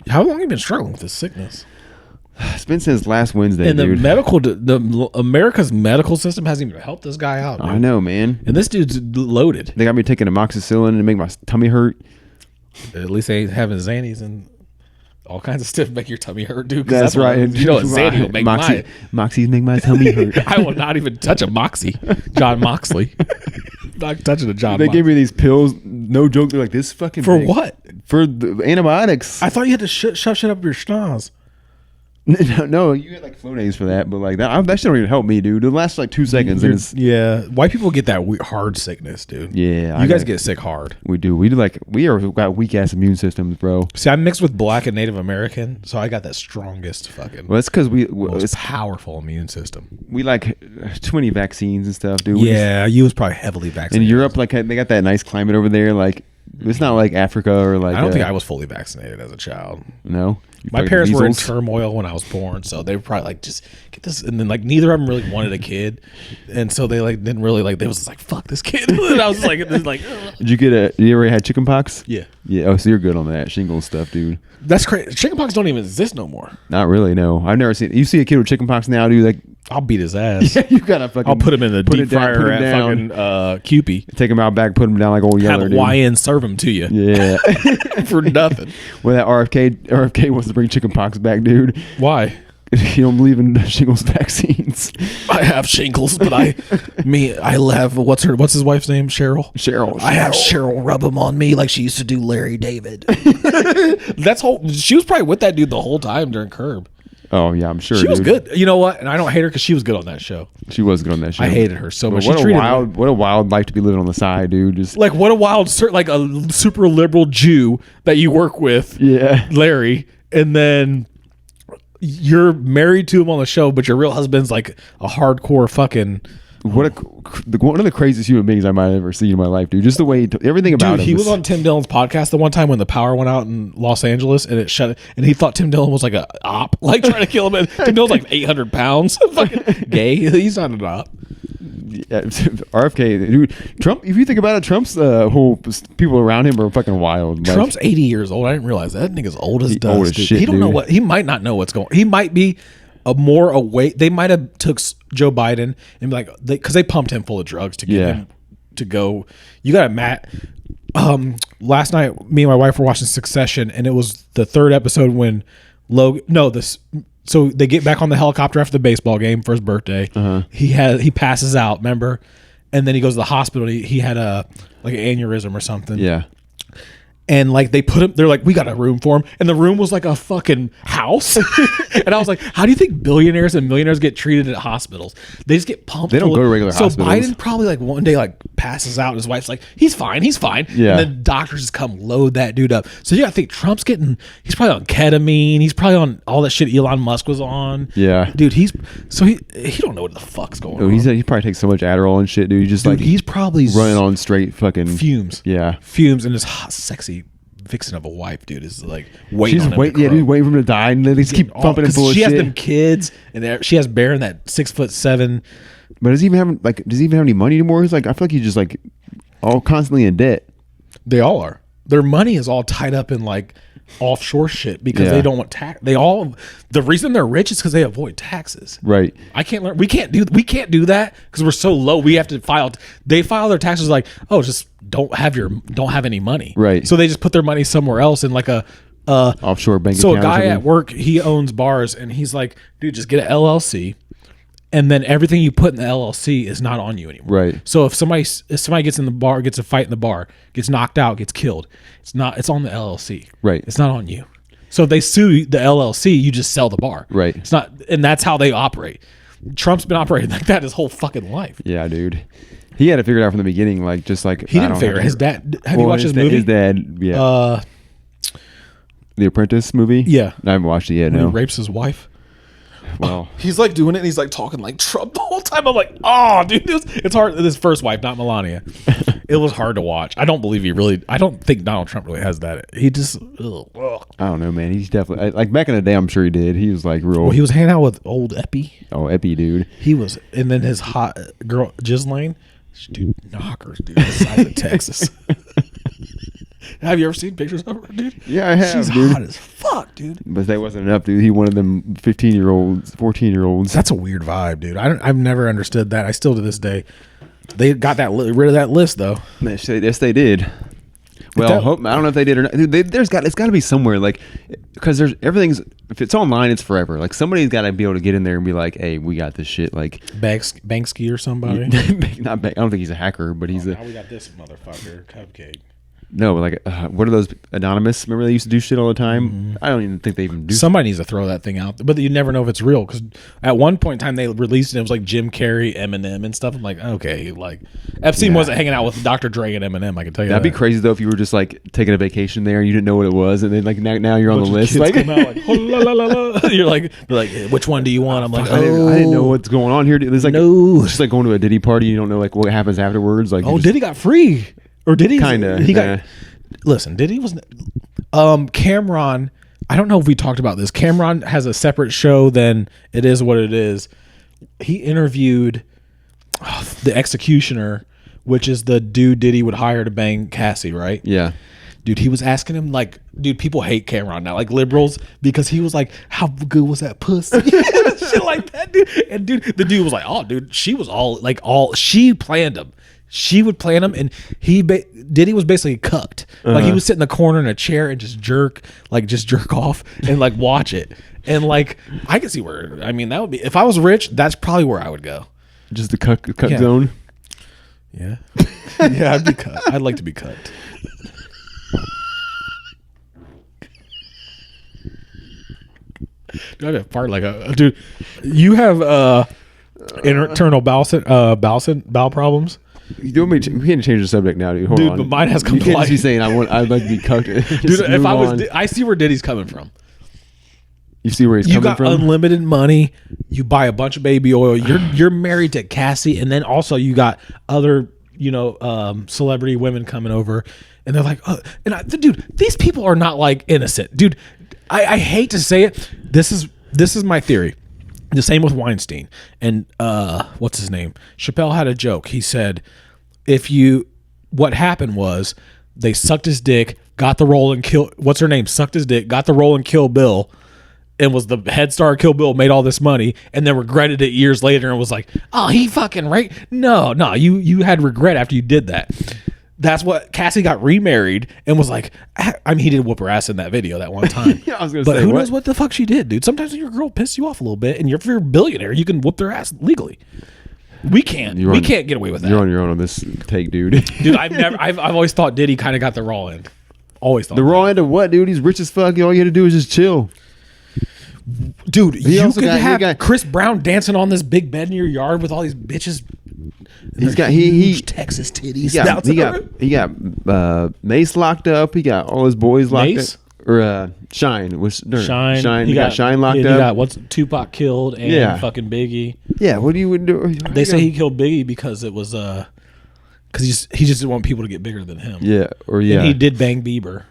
[SPEAKER 1] How long have you been struggling with this sickness?
[SPEAKER 2] It's been since last Wednesday,
[SPEAKER 1] and
[SPEAKER 2] dude.
[SPEAKER 1] The America's medical system hasn't even helped this guy out, dude.
[SPEAKER 2] I know, man.
[SPEAKER 1] And this dude's loaded.
[SPEAKER 2] They got me taking amoxicillin to make my tummy hurt.
[SPEAKER 1] At least they ain't having Xannies and all kinds of stuff make your tummy hurt, dude.
[SPEAKER 2] That's right.
[SPEAKER 1] You know what Xanny will make
[SPEAKER 2] Moxies make my tummy hurt.
[SPEAKER 1] I will not even touch a Moxie. John Moxley. Not touching a John
[SPEAKER 2] They
[SPEAKER 1] Moxley.
[SPEAKER 2] gave me these pills. No joke. They're like this fucking
[SPEAKER 1] For
[SPEAKER 2] big.
[SPEAKER 1] what?
[SPEAKER 2] For the antibiotics.
[SPEAKER 1] I thought you had to shove shit up your schnoz.
[SPEAKER 2] No, you get like Flonase for that, but like that shit don't even help me, dude. It lasts like 2 seconds.
[SPEAKER 1] White people get that hard sickness, dude.
[SPEAKER 2] Yeah,
[SPEAKER 1] you guys get sick hard.
[SPEAKER 2] We do. We got weak ass immune systems, bro.
[SPEAKER 1] See, I'm mixed with Black and Native American, so I got that strongest fucking.
[SPEAKER 2] Well, that's because
[SPEAKER 1] it's powerful immune system.
[SPEAKER 2] We like too many vaccines and stuff, dude.
[SPEAKER 1] Yeah, you was probably heavily vaccinated.
[SPEAKER 2] In Europe, like they got that nice climate over there, like. It's not like Africa or like.
[SPEAKER 1] I don't think I was fully vaccinated as a child.
[SPEAKER 2] No,
[SPEAKER 1] my parents were in turmoil when I was born, so they were probably like, "Just get this." And then like neither of them really wanted a kid, and so they like didn't really like. They was just like, "Fuck this kid." And I was like, Ugh.
[SPEAKER 2] Did you get you ever had chicken pox?
[SPEAKER 1] Yeah.
[SPEAKER 2] Yeah. Oh, so you're good on that shingles stuff, dude.
[SPEAKER 1] That's crazy. Chicken pox don't even exist no more.
[SPEAKER 2] Not really. No, I've never seen. You see a kid with chicken pox now, dude? Like.
[SPEAKER 1] I'll beat his ass.
[SPEAKER 2] Yeah, you gotta fucking.
[SPEAKER 1] I'll put him in the deep fryer at fucking Cupie.
[SPEAKER 2] Take him out back, put him down like old Yeller.
[SPEAKER 1] Have YN serve him to you.
[SPEAKER 2] Yeah,
[SPEAKER 1] for nothing.
[SPEAKER 2] Well, that RFK wants to bring chicken pox back, dude.
[SPEAKER 1] Why?
[SPEAKER 2] You don't believe in shingles vaccines.
[SPEAKER 1] I have shingles, but I have what's his wife's name? Cheryl. I have Cheryl rub them on me like she used to do Larry David. She was probably with that dude the whole time during Curb.
[SPEAKER 2] Oh yeah, I'm sure
[SPEAKER 1] she was good. You know what? And I don't hate her because she was good on that show.
[SPEAKER 2] She was good on that show.
[SPEAKER 1] I hated her so much.
[SPEAKER 2] What a wild life to be living on the side, dude. Just
[SPEAKER 1] like what a wild, like a super liberal Jew that you work with.
[SPEAKER 2] Yeah,
[SPEAKER 1] Larry, and then you're married to him on the show, but your real husband's like a hardcore fucking.
[SPEAKER 2] One of the craziest human beings I might have ever seen in my life, dude. Just the way everything about him.
[SPEAKER 1] He was on Tim Dillon's podcast the one time when the power went out in Los Angeles and it shut. And he thought Tim Dillon was like a op, like trying to kill him. And Tim Dillon's like 800 pounds, fucking gay. He's not an op.
[SPEAKER 2] Yeah, RFK, dude. Trump. If you think about it, Trump's whole people around him are fucking wild.
[SPEAKER 1] Trump's 80 years old. I didn't realize that nigga's old as dust.
[SPEAKER 2] Old as shit,
[SPEAKER 1] he don't know what. He might not know what's going. He might be. More awake. They might have took Joe Biden and be like, because they pumped him full of drugs to get him to go. You got Matt. Last night, me and my wife were watching Succession, and it was the third episode when Logan. No, this. So they get back on the helicopter after the baseball game for his birthday. He passes out. Remember, and then he goes to the hospital. He had an aneurysm or something.
[SPEAKER 2] Yeah.
[SPEAKER 1] And like they put him, they're like, we got a room for him, and the room was like a fucking house. And I was like, how do you think billionaires and millionaires get treated at hospitals? They just get pumped.
[SPEAKER 2] They don't go to regular hospitals.
[SPEAKER 1] So Biden probably like one day like passes out, and his wife's like, he's fine.
[SPEAKER 2] Yeah.
[SPEAKER 1] And then doctors just come load that dude up. So you got to think Trump's he's probably on ketamine. He's probably on all that shit Elon Musk was on.
[SPEAKER 2] Yeah,
[SPEAKER 1] dude. He don't know what the fuck's going on.
[SPEAKER 2] He probably takes so much Adderall and shit, dude.
[SPEAKER 1] He's probably
[SPEAKER 2] running on straight fucking
[SPEAKER 1] fumes.
[SPEAKER 2] Yeah,
[SPEAKER 1] fumes, and this hot, sexy vixen of a wife, dude, is like waiting.
[SPEAKER 2] She's waiting for him to die, and then they just keep pumping him full of shit.
[SPEAKER 1] She has them kids, and she has Baron, that 6'7".
[SPEAKER 2] But does he even have any money anymore? He's like, I feel like he's just like all constantly in debt.
[SPEAKER 1] They all are. Their money is all tied up in like offshore shit because they don't want tax. The reason they're rich is because they avoid taxes.
[SPEAKER 2] Right.
[SPEAKER 1] We can't do that because we're so low. We have to file. They file their taxes like, oh, just don't have any money.
[SPEAKER 2] Right.
[SPEAKER 1] So they just put their money somewhere else in like a
[SPEAKER 2] offshore bank.
[SPEAKER 1] So a guy at work, he owns bars, and he's like, dude, just get an LLC. And then everything you put in the LLC is not on you anymore.
[SPEAKER 2] Right.
[SPEAKER 1] So if somebody gets in the bar, gets a fight in the bar, gets knocked out, gets killed, it's on the LLC.
[SPEAKER 2] Right.
[SPEAKER 1] It's not on you. So if they sue the LLC, you just sell the bar.
[SPEAKER 2] Right.
[SPEAKER 1] It's not, and that's how they operate. Trump's been operating like that his whole fucking life.
[SPEAKER 2] Yeah, dude. He had to figure it out from the beginning, like just like
[SPEAKER 1] he didn't figure it. His dad. Have you watched his movie?
[SPEAKER 2] His dad. Yeah. The Apprentice movie.
[SPEAKER 1] Yeah.
[SPEAKER 2] I haven't watched it yet.
[SPEAKER 1] When
[SPEAKER 2] No.
[SPEAKER 1] he rapes his wife.
[SPEAKER 2] Well,
[SPEAKER 1] he's like doing it, and he's like talking like Trump the whole time. I'm like, oh, dude, it's hard. His first wife, not Melania. It was hard to watch. I don't think Donald Trump really has that. He just, ugh.
[SPEAKER 2] I don't know, man. He's definitely like back in the day. I'm sure he did. He was like real.
[SPEAKER 1] Well, he was hanging out with old Epi.
[SPEAKER 2] Oh, Epi, dude.
[SPEAKER 1] He was, and then his hot girl Ghislaine, dude, knockers, dude, the size of Texas. Have you ever seen pictures of her, dude?
[SPEAKER 2] Yeah, I have.
[SPEAKER 1] She's hot as fuck, dude.
[SPEAKER 2] But that wasn't enough, dude. He wanted them 15-year-olds, 14-year-olds.
[SPEAKER 1] That's a weird vibe, dude. I've never understood that. I still to this day. They got rid of that list though.
[SPEAKER 2] Yes, they did. Well, I don't know if they did or not. Dude, it's got to be somewhere, like, because if it's online, it's forever. Like somebody's got to be able to get in there and be like, "Hey, we got this shit." Like
[SPEAKER 1] Banksy or somebody.
[SPEAKER 2] I don't think he's a hacker, but he's
[SPEAKER 1] now we got this motherfucker, Cupcake.
[SPEAKER 2] No, like what are those anonymous? Remember they used to do shit all the time. Mm-hmm. I don't even think they even do.
[SPEAKER 1] Somebody needs to throw that thing out, but you never know if it's real because at one point in time they released it. It was like Jim Carrey, Eminem, and stuff. I'm like, okay, like Epstein wasn't hanging out with Dr. Dre and Eminem. I can tell you
[SPEAKER 2] that'd be crazy though if you were just like taking a vacation there and you didn't know what it was, and then like now you're on the list. Like, come out like la, la, la, la. You're like, which one do you want? I'm like, I didn't know what's going on here. It's like it's just like going to a Diddy party. You don't know like what happens afterwards. Like,
[SPEAKER 1] Diddy got free, or Diddy
[SPEAKER 2] he got.
[SPEAKER 1] Listen, Diddy was Cameron. I don't know if we talked about this. Cameron has a separate show than It Is What It Is. He interviewed the executioner, which is the dude Diddy would hire to bang Cassie, right?
[SPEAKER 2] Yeah.
[SPEAKER 1] Dude, he was asking him like, dude, people hate Cameron now, like liberals, because he was like, how good was that pussy? Shit like that, dude. And dude, the dude was like, oh, dude, she was she planned him. She would plan him, and Diddy was basically cucked. Like he would sit in the corner in a chair and just jerk off and like watch it. And like I could see where, I mean, that would be, if I was rich, that's probably where I would go.
[SPEAKER 2] Just the cuck zone.
[SPEAKER 1] Yeah, yeah, I'd be cut. I'd like to be cut. Dude, I have part like a dude. You have internal bowel problems.
[SPEAKER 2] We can't change the subject now, dude. Hold on.
[SPEAKER 1] But mine has come to
[SPEAKER 2] life. You
[SPEAKER 1] life.
[SPEAKER 2] can't just be saying I'd like to be cucked.
[SPEAKER 1] Dude, if I was, I see where Diddy's coming from.
[SPEAKER 2] You see where he's coming from?
[SPEAKER 1] You got unlimited money. You buy a bunch of baby oil. You're married to Cassie, and then also you got other celebrity women coming over, and they're like, dude, these people are not like innocent, dude. I hate to say it. This is my theory. The same with Weinstein and what's his name? Chappelle had a joke. He said, what happened was they sucked his dick, got the role and what's her name? Sucked his dick, got the role and Kill Bill, and was the head star of Kill Bill, made all this money, and then regretted it years later and was like, oh, he fucking right. No, you had regret after you did that. That's what Cassie got remarried and was like. I mean, he did whoop her ass in that video that one time.
[SPEAKER 2] Yeah, I was gonna
[SPEAKER 1] but
[SPEAKER 2] say,
[SPEAKER 1] who
[SPEAKER 2] what?
[SPEAKER 1] knows what the fuck she did, dude? Sometimes when your girl pisses you off a little bit, and if you're a billionaire, you can whoop their ass legally. We can't. We can't get away with that.
[SPEAKER 2] You're on your own on this take, dude.
[SPEAKER 1] Dude, I've always thought Diddy kind of got the raw end. Always thought
[SPEAKER 2] The raw end of what, dude? He's rich as fuck. All you had to do is just chill.
[SPEAKER 1] Dude, you could have
[SPEAKER 2] got
[SPEAKER 1] Chris Brown dancing on this big bed in your yard with all these bitches.
[SPEAKER 2] He's got
[SPEAKER 1] Texas titties.
[SPEAKER 2] He got Mace locked up. He got all his boys locked
[SPEAKER 1] Mace?
[SPEAKER 2] up. Or Shine was
[SPEAKER 1] Shine.
[SPEAKER 2] He got Shine locked up.
[SPEAKER 1] He got what's Tupac killed and fucking Biggie.
[SPEAKER 2] Yeah, what do you do?
[SPEAKER 1] They say he killed Biggie because it was because he just didn't want people to get bigger than him.
[SPEAKER 2] Yeah,
[SPEAKER 1] And he did bang Bieber.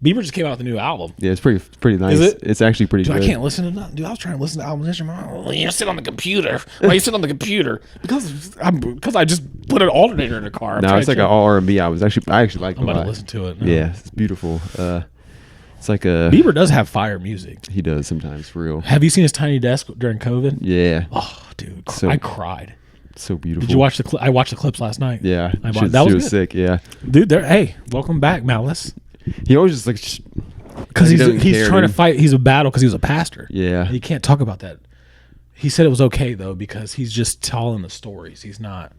[SPEAKER 1] Bieber just came out with a new album.
[SPEAKER 2] Yeah, it's pretty nice.
[SPEAKER 1] Is it?
[SPEAKER 2] It's actually pretty good.
[SPEAKER 1] I can't listen to nothing. Dude, I was trying to listen to albums yesterday. Well, you sit on the computer. Why you sit on the computer? Because I just put an alternator in the car.
[SPEAKER 2] No, it's like an all R&B album. I actually like it.
[SPEAKER 1] I'm about to listen to it. No.
[SPEAKER 2] Yeah, it's beautiful. It's like a
[SPEAKER 1] Bieber does have fire music.
[SPEAKER 2] He does sometimes, for real.
[SPEAKER 1] Have you seen his tiny desk during COVID?
[SPEAKER 2] Yeah.
[SPEAKER 1] Oh, dude, I cried.
[SPEAKER 2] So beautiful.
[SPEAKER 1] Did you watch the clip? I watched the clips last night.
[SPEAKER 2] Yeah,
[SPEAKER 1] that was
[SPEAKER 2] sick. Yeah,
[SPEAKER 1] dude. Hey, welcome back, Malice.
[SPEAKER 2] He always just like
[SPEAKER 1] because he's trying to fight. He's a battle because he was a pastor.
[SPEAKER 2] Yeah,
[SPEAKER 1] he can't talk about that. He said it was okay though because he's just telling the stories. He's not.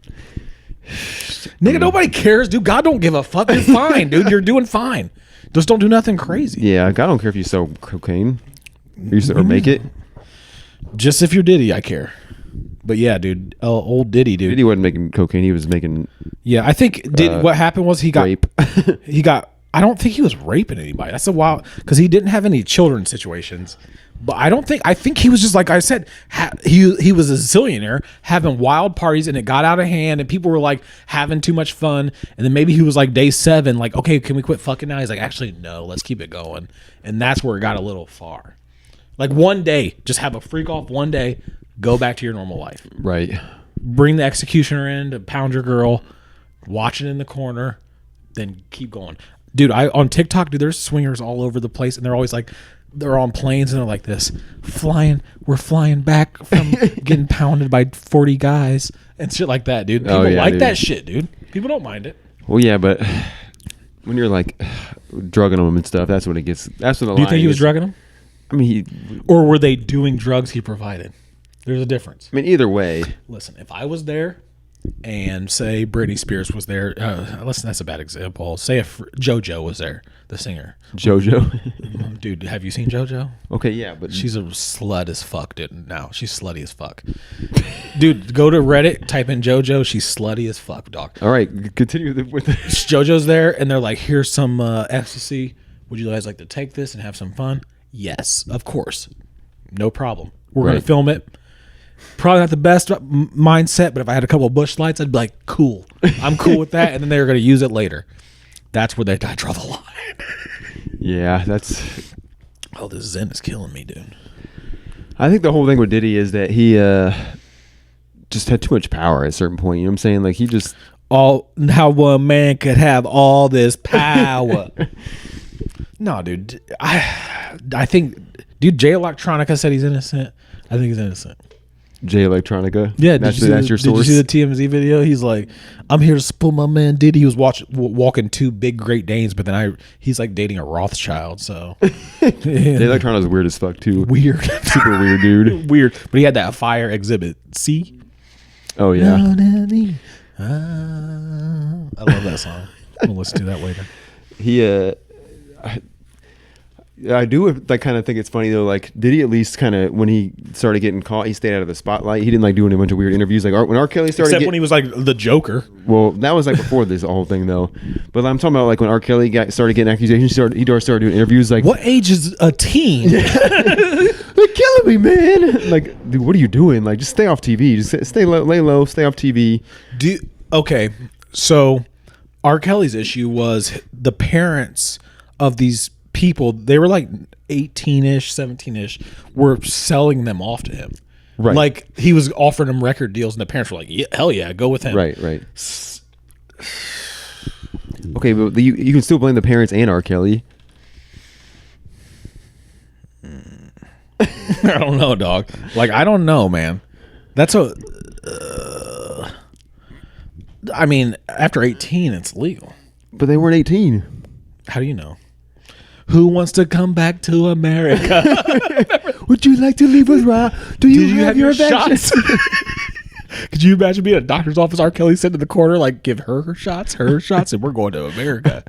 [SPEAKER 1] Nigga, nobody cares, dude. God don't give a fuck. You're fine, dude. You're doing fine. Just don't do nothing crazy.
[SPEAKER 2] Yeah, God don't care if you sell cocaine or make it.
[SPEAKER 1] Just if you're Diddy, I care. But yeah, dude, old Diddy, dude.
[SPEAKER 2] Diddy wasn't making cocaine. He was making.
[SPEAKER 1] Yeah, I think what happened was he got
[SPEAKER 2] rape.
[SPEAKER 1] I don't think he was raping anybody. That's a wild because he didn't have any children situations. But I think he was just like I said. He was a zillionaire having wild parties, and it got out of hand, and people were like having too much fun. And then maybe he was like day 7, like, okay, can we quit fucking now? He's like, actually, no, let's keep it going. And that's where it got a little far. Like one day, just have a freak off one day, go back to your normal life.
[SPEAKER 2] Right.
[SPEAKER 1] Bring the executioner in to pound your girl, watch it in the corner, then keep going. Dude, on TikTok, dude, there's swingers all over the place, and they're always like, they're on planes and they're like this, we're flying back from getting pounded by 40 guys and shit like that, dude. People that shit, dude. People don't mind it.
[SPEAKER 2] Well, yeah, but when you're like drugging them and stuff, that's when it gets. That's when the.
[SPEAKER 1] Do you think he was drugging them?
[SPEAKER 2] I mean,
[SPEAKER 1] or were they doing drugs he provided? There's a difference.
[SPEAKER 2] I mean, either way.
[SPEAKER 1] Listen, if I was there and say Britney Spears was there, listen, that's a bad example. Say if JoJo was there, the singer.
[SPEAKER 2] JoJo?
[SPEAKER 1] Dude, have you seen JoJo?
[SPEAKER 2] Okay, yeah, but
[SPEAKER 1] she's a slut as fuck, dude. Now she's slutty as fuck. Dude, go to Reddit, type in JoJo. She's slutty as fuck, dog.
[SPEAKER 2] All right, continue with
[SPEAKER 1] JoJo's there, and they're like, here's some ecstasy. Would you guys like to take this and have some fun? Yes, of course. No problem. We're going to film it. Probably not the best mindset, but if I had a couple of bush lights, I'd be like, cool. I'm cool with that. And then they're going to use it later. That's where I draw the line.
[SPEAKER 2] Yeah, that's...
[SPEAKER 1] Oh, this Zen is killing me, dude.
[SPEAKER 2] I think the whole thing with Diddy is that he just had too much power at a certain point. You know what I'm saying? Like, he just...
[SPEAKER 1] How one man could have all this power. No, dude. I think... Dude, Jay Electronica said he's innocent. I think he's innocent.
[SPEAKER 2] Jay Electronica?
[SPEAKER 1] Yeah,
[SPEAKER 2] that's your source?
[SPEAKER 1] Did you see the TMZ video? He's like, I'm here to spoil my man Diddy. He was walking 2 big Great Danes, but then he's like dating a Rothschild, so.
[SPEAKER 2] Jay Electronica's weird as fuck, too.
[SPEAKER 1] Weird.
[SPEAKER 2] Super weird, dude.
[SPEAKER 1] Weird. But he had that fire exhibit. See?
[SPEAKER 2] Oh, yeah.
[SPEAKER 1] I love that song. I'm going to listen to that later.
[SPEAKER 2] I do like kind of think it's funny though. Like, did he at least kind of when he started getting caught, he stayed out of the spotlight? He didn't like doing a bunch of weird interviews. Like when R. Kelly started,
[SPEAKER 1] when he was like the Joker.
[SPEAKER 2] Well, that was like before this whole thing though. But I'm talking about like when R. Kelly started getting accusations. He started doing interviews. Like,
[SPEAKER 1] what age is a teen?
[SPEAKER 2] They're killing me, man. Like, dude, what are you doing? Like, just stay off TV. Just lay low, stay off TV.
[SPEAKER 1] Okay, so R. Kelly's issue was the parents of these people, they were like 18-ish, 17-ish, were selling them off to him.
[SPEAKER 2] Right.
[SPEAKER 1] Like, he was offering them record deals, and the parents were like, yeah, hell yeah, go with him.
[SPEAKER 2] Right. Okay, but you can still blame the parents and R. Kelly.
[SPEAKER 1] I don't know, dog. Like, I don't know, man. That's I mean, after 18, it's legal.
[SPEAKER 2] But they weren't 18.
[SPEAKER 1] How do you know? Who wants to come back to America?
[SPEAKER 2] Would you like to leave with Ra? Do you have your
[SPEAKER 1] shots? Could you imagine being at a doctor's office? R. Kelly sitting in the corner, like, give her shots, and we're going to America.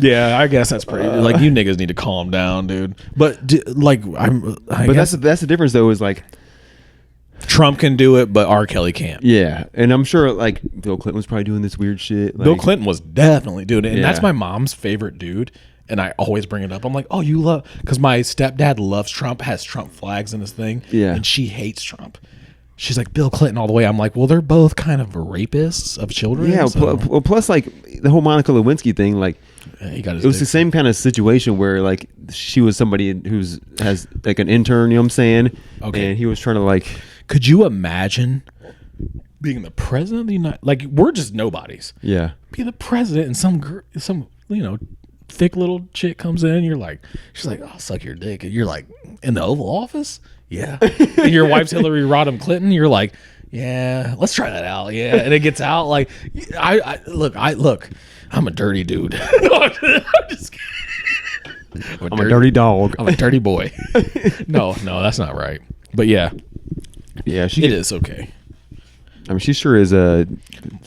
[SPEAKER 1] Yeah, I guess that's pretty. Like, you niggas need to calm down, dude. But
[SPEAKER 2] that's the difference, though. Is like
[SPEAKER 1] Trump can do it, but R. Kelly can't.
[SPEAKER 2] Yeah, and I'm sure like Bill Clinton was probably doing this weird shit. Like,
[SPEAKER 1] Bill Clinton was definitely doing it, and that's my mom's favorite dude. And I always bring it up. I'm like, oh, you love, because my stepdad loves Trump, has Trump flags in his thing, and she hates Trump. She's like, Bill Clinton all the way. I'm like, well, they're both kind of rapists of children.
[SPEAKER 2] Yeah,
[SPEAKER 1] so.
[SPEAKER 2] plus like the whole Monica Lewinsky thing, like it was the same kind of situation where like she was somebody has like an intern, you know what I'm saying? Okay. And he was trying to like.
[SPEAKER 1] Could you imagine being the president of the United? Like, we're just nobodies.
[SPEAKER 2] Yeah.
[SPEAKER 1] Being the president and some thick little chick comes in, you're like, she's like, I'll suck your dick. And you're like, in the Oval Office? Yeah. And your wife's Hillary Rodham Clinton, you're like, yeah, let's try that out. Yeah. And it gets out like, I look, I'm a dirty dude. I'm just kidding.
[SPEAKER 2] I'm a dirty dog.
[SPEAKER 1] I'm a dirty boy. No, that's not right. But yeah.
[SPEAKER 2] Yeah,
[SPEAKER 1] it is okay.
[SPEAKER 2] I mean, she sure is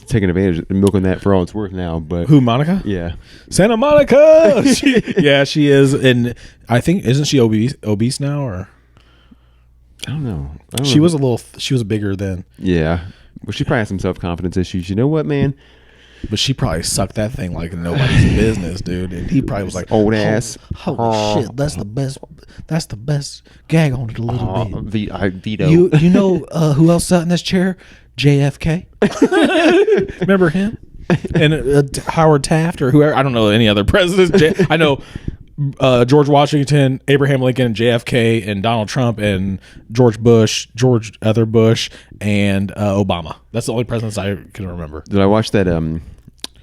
[SPEAKER 2] taking advantage and milking that for all it's worth now. But
[SPEAKER 1] who, Monica?
[SPEAKER 2] Yeah,
[SPEAKER 1] Santa Monica. She is, and I think isn't she obese now, or
[SPEAKER 2] I don't know.
[SPEAKER 1] She was bigger then.
[SPEAKER 2] Yeah, well, she probably has some self-confidence issues. You know what, man?
[SPEAKER 1] But she probably sucked that thing like nobody's business, dude. And he probably was like,
[SPEAKER 2] old ass.
[SPEAKER 1] Holy shit, that's the best. That's the best gag on it a little bit.
[SPEAKER 2] I veto.
[SPEAKER 1] You know who else sat in this chair? JFK. Remember him? And Howard Taft or whoever. I don't know any other presidents. I know George Washington, Abraham Lincoln, JFK, and Donald Trump, and George Bush, George Other Bush, and Obama. That's the only presidents I can remember.
[SPEAKER 2] Did I watch that?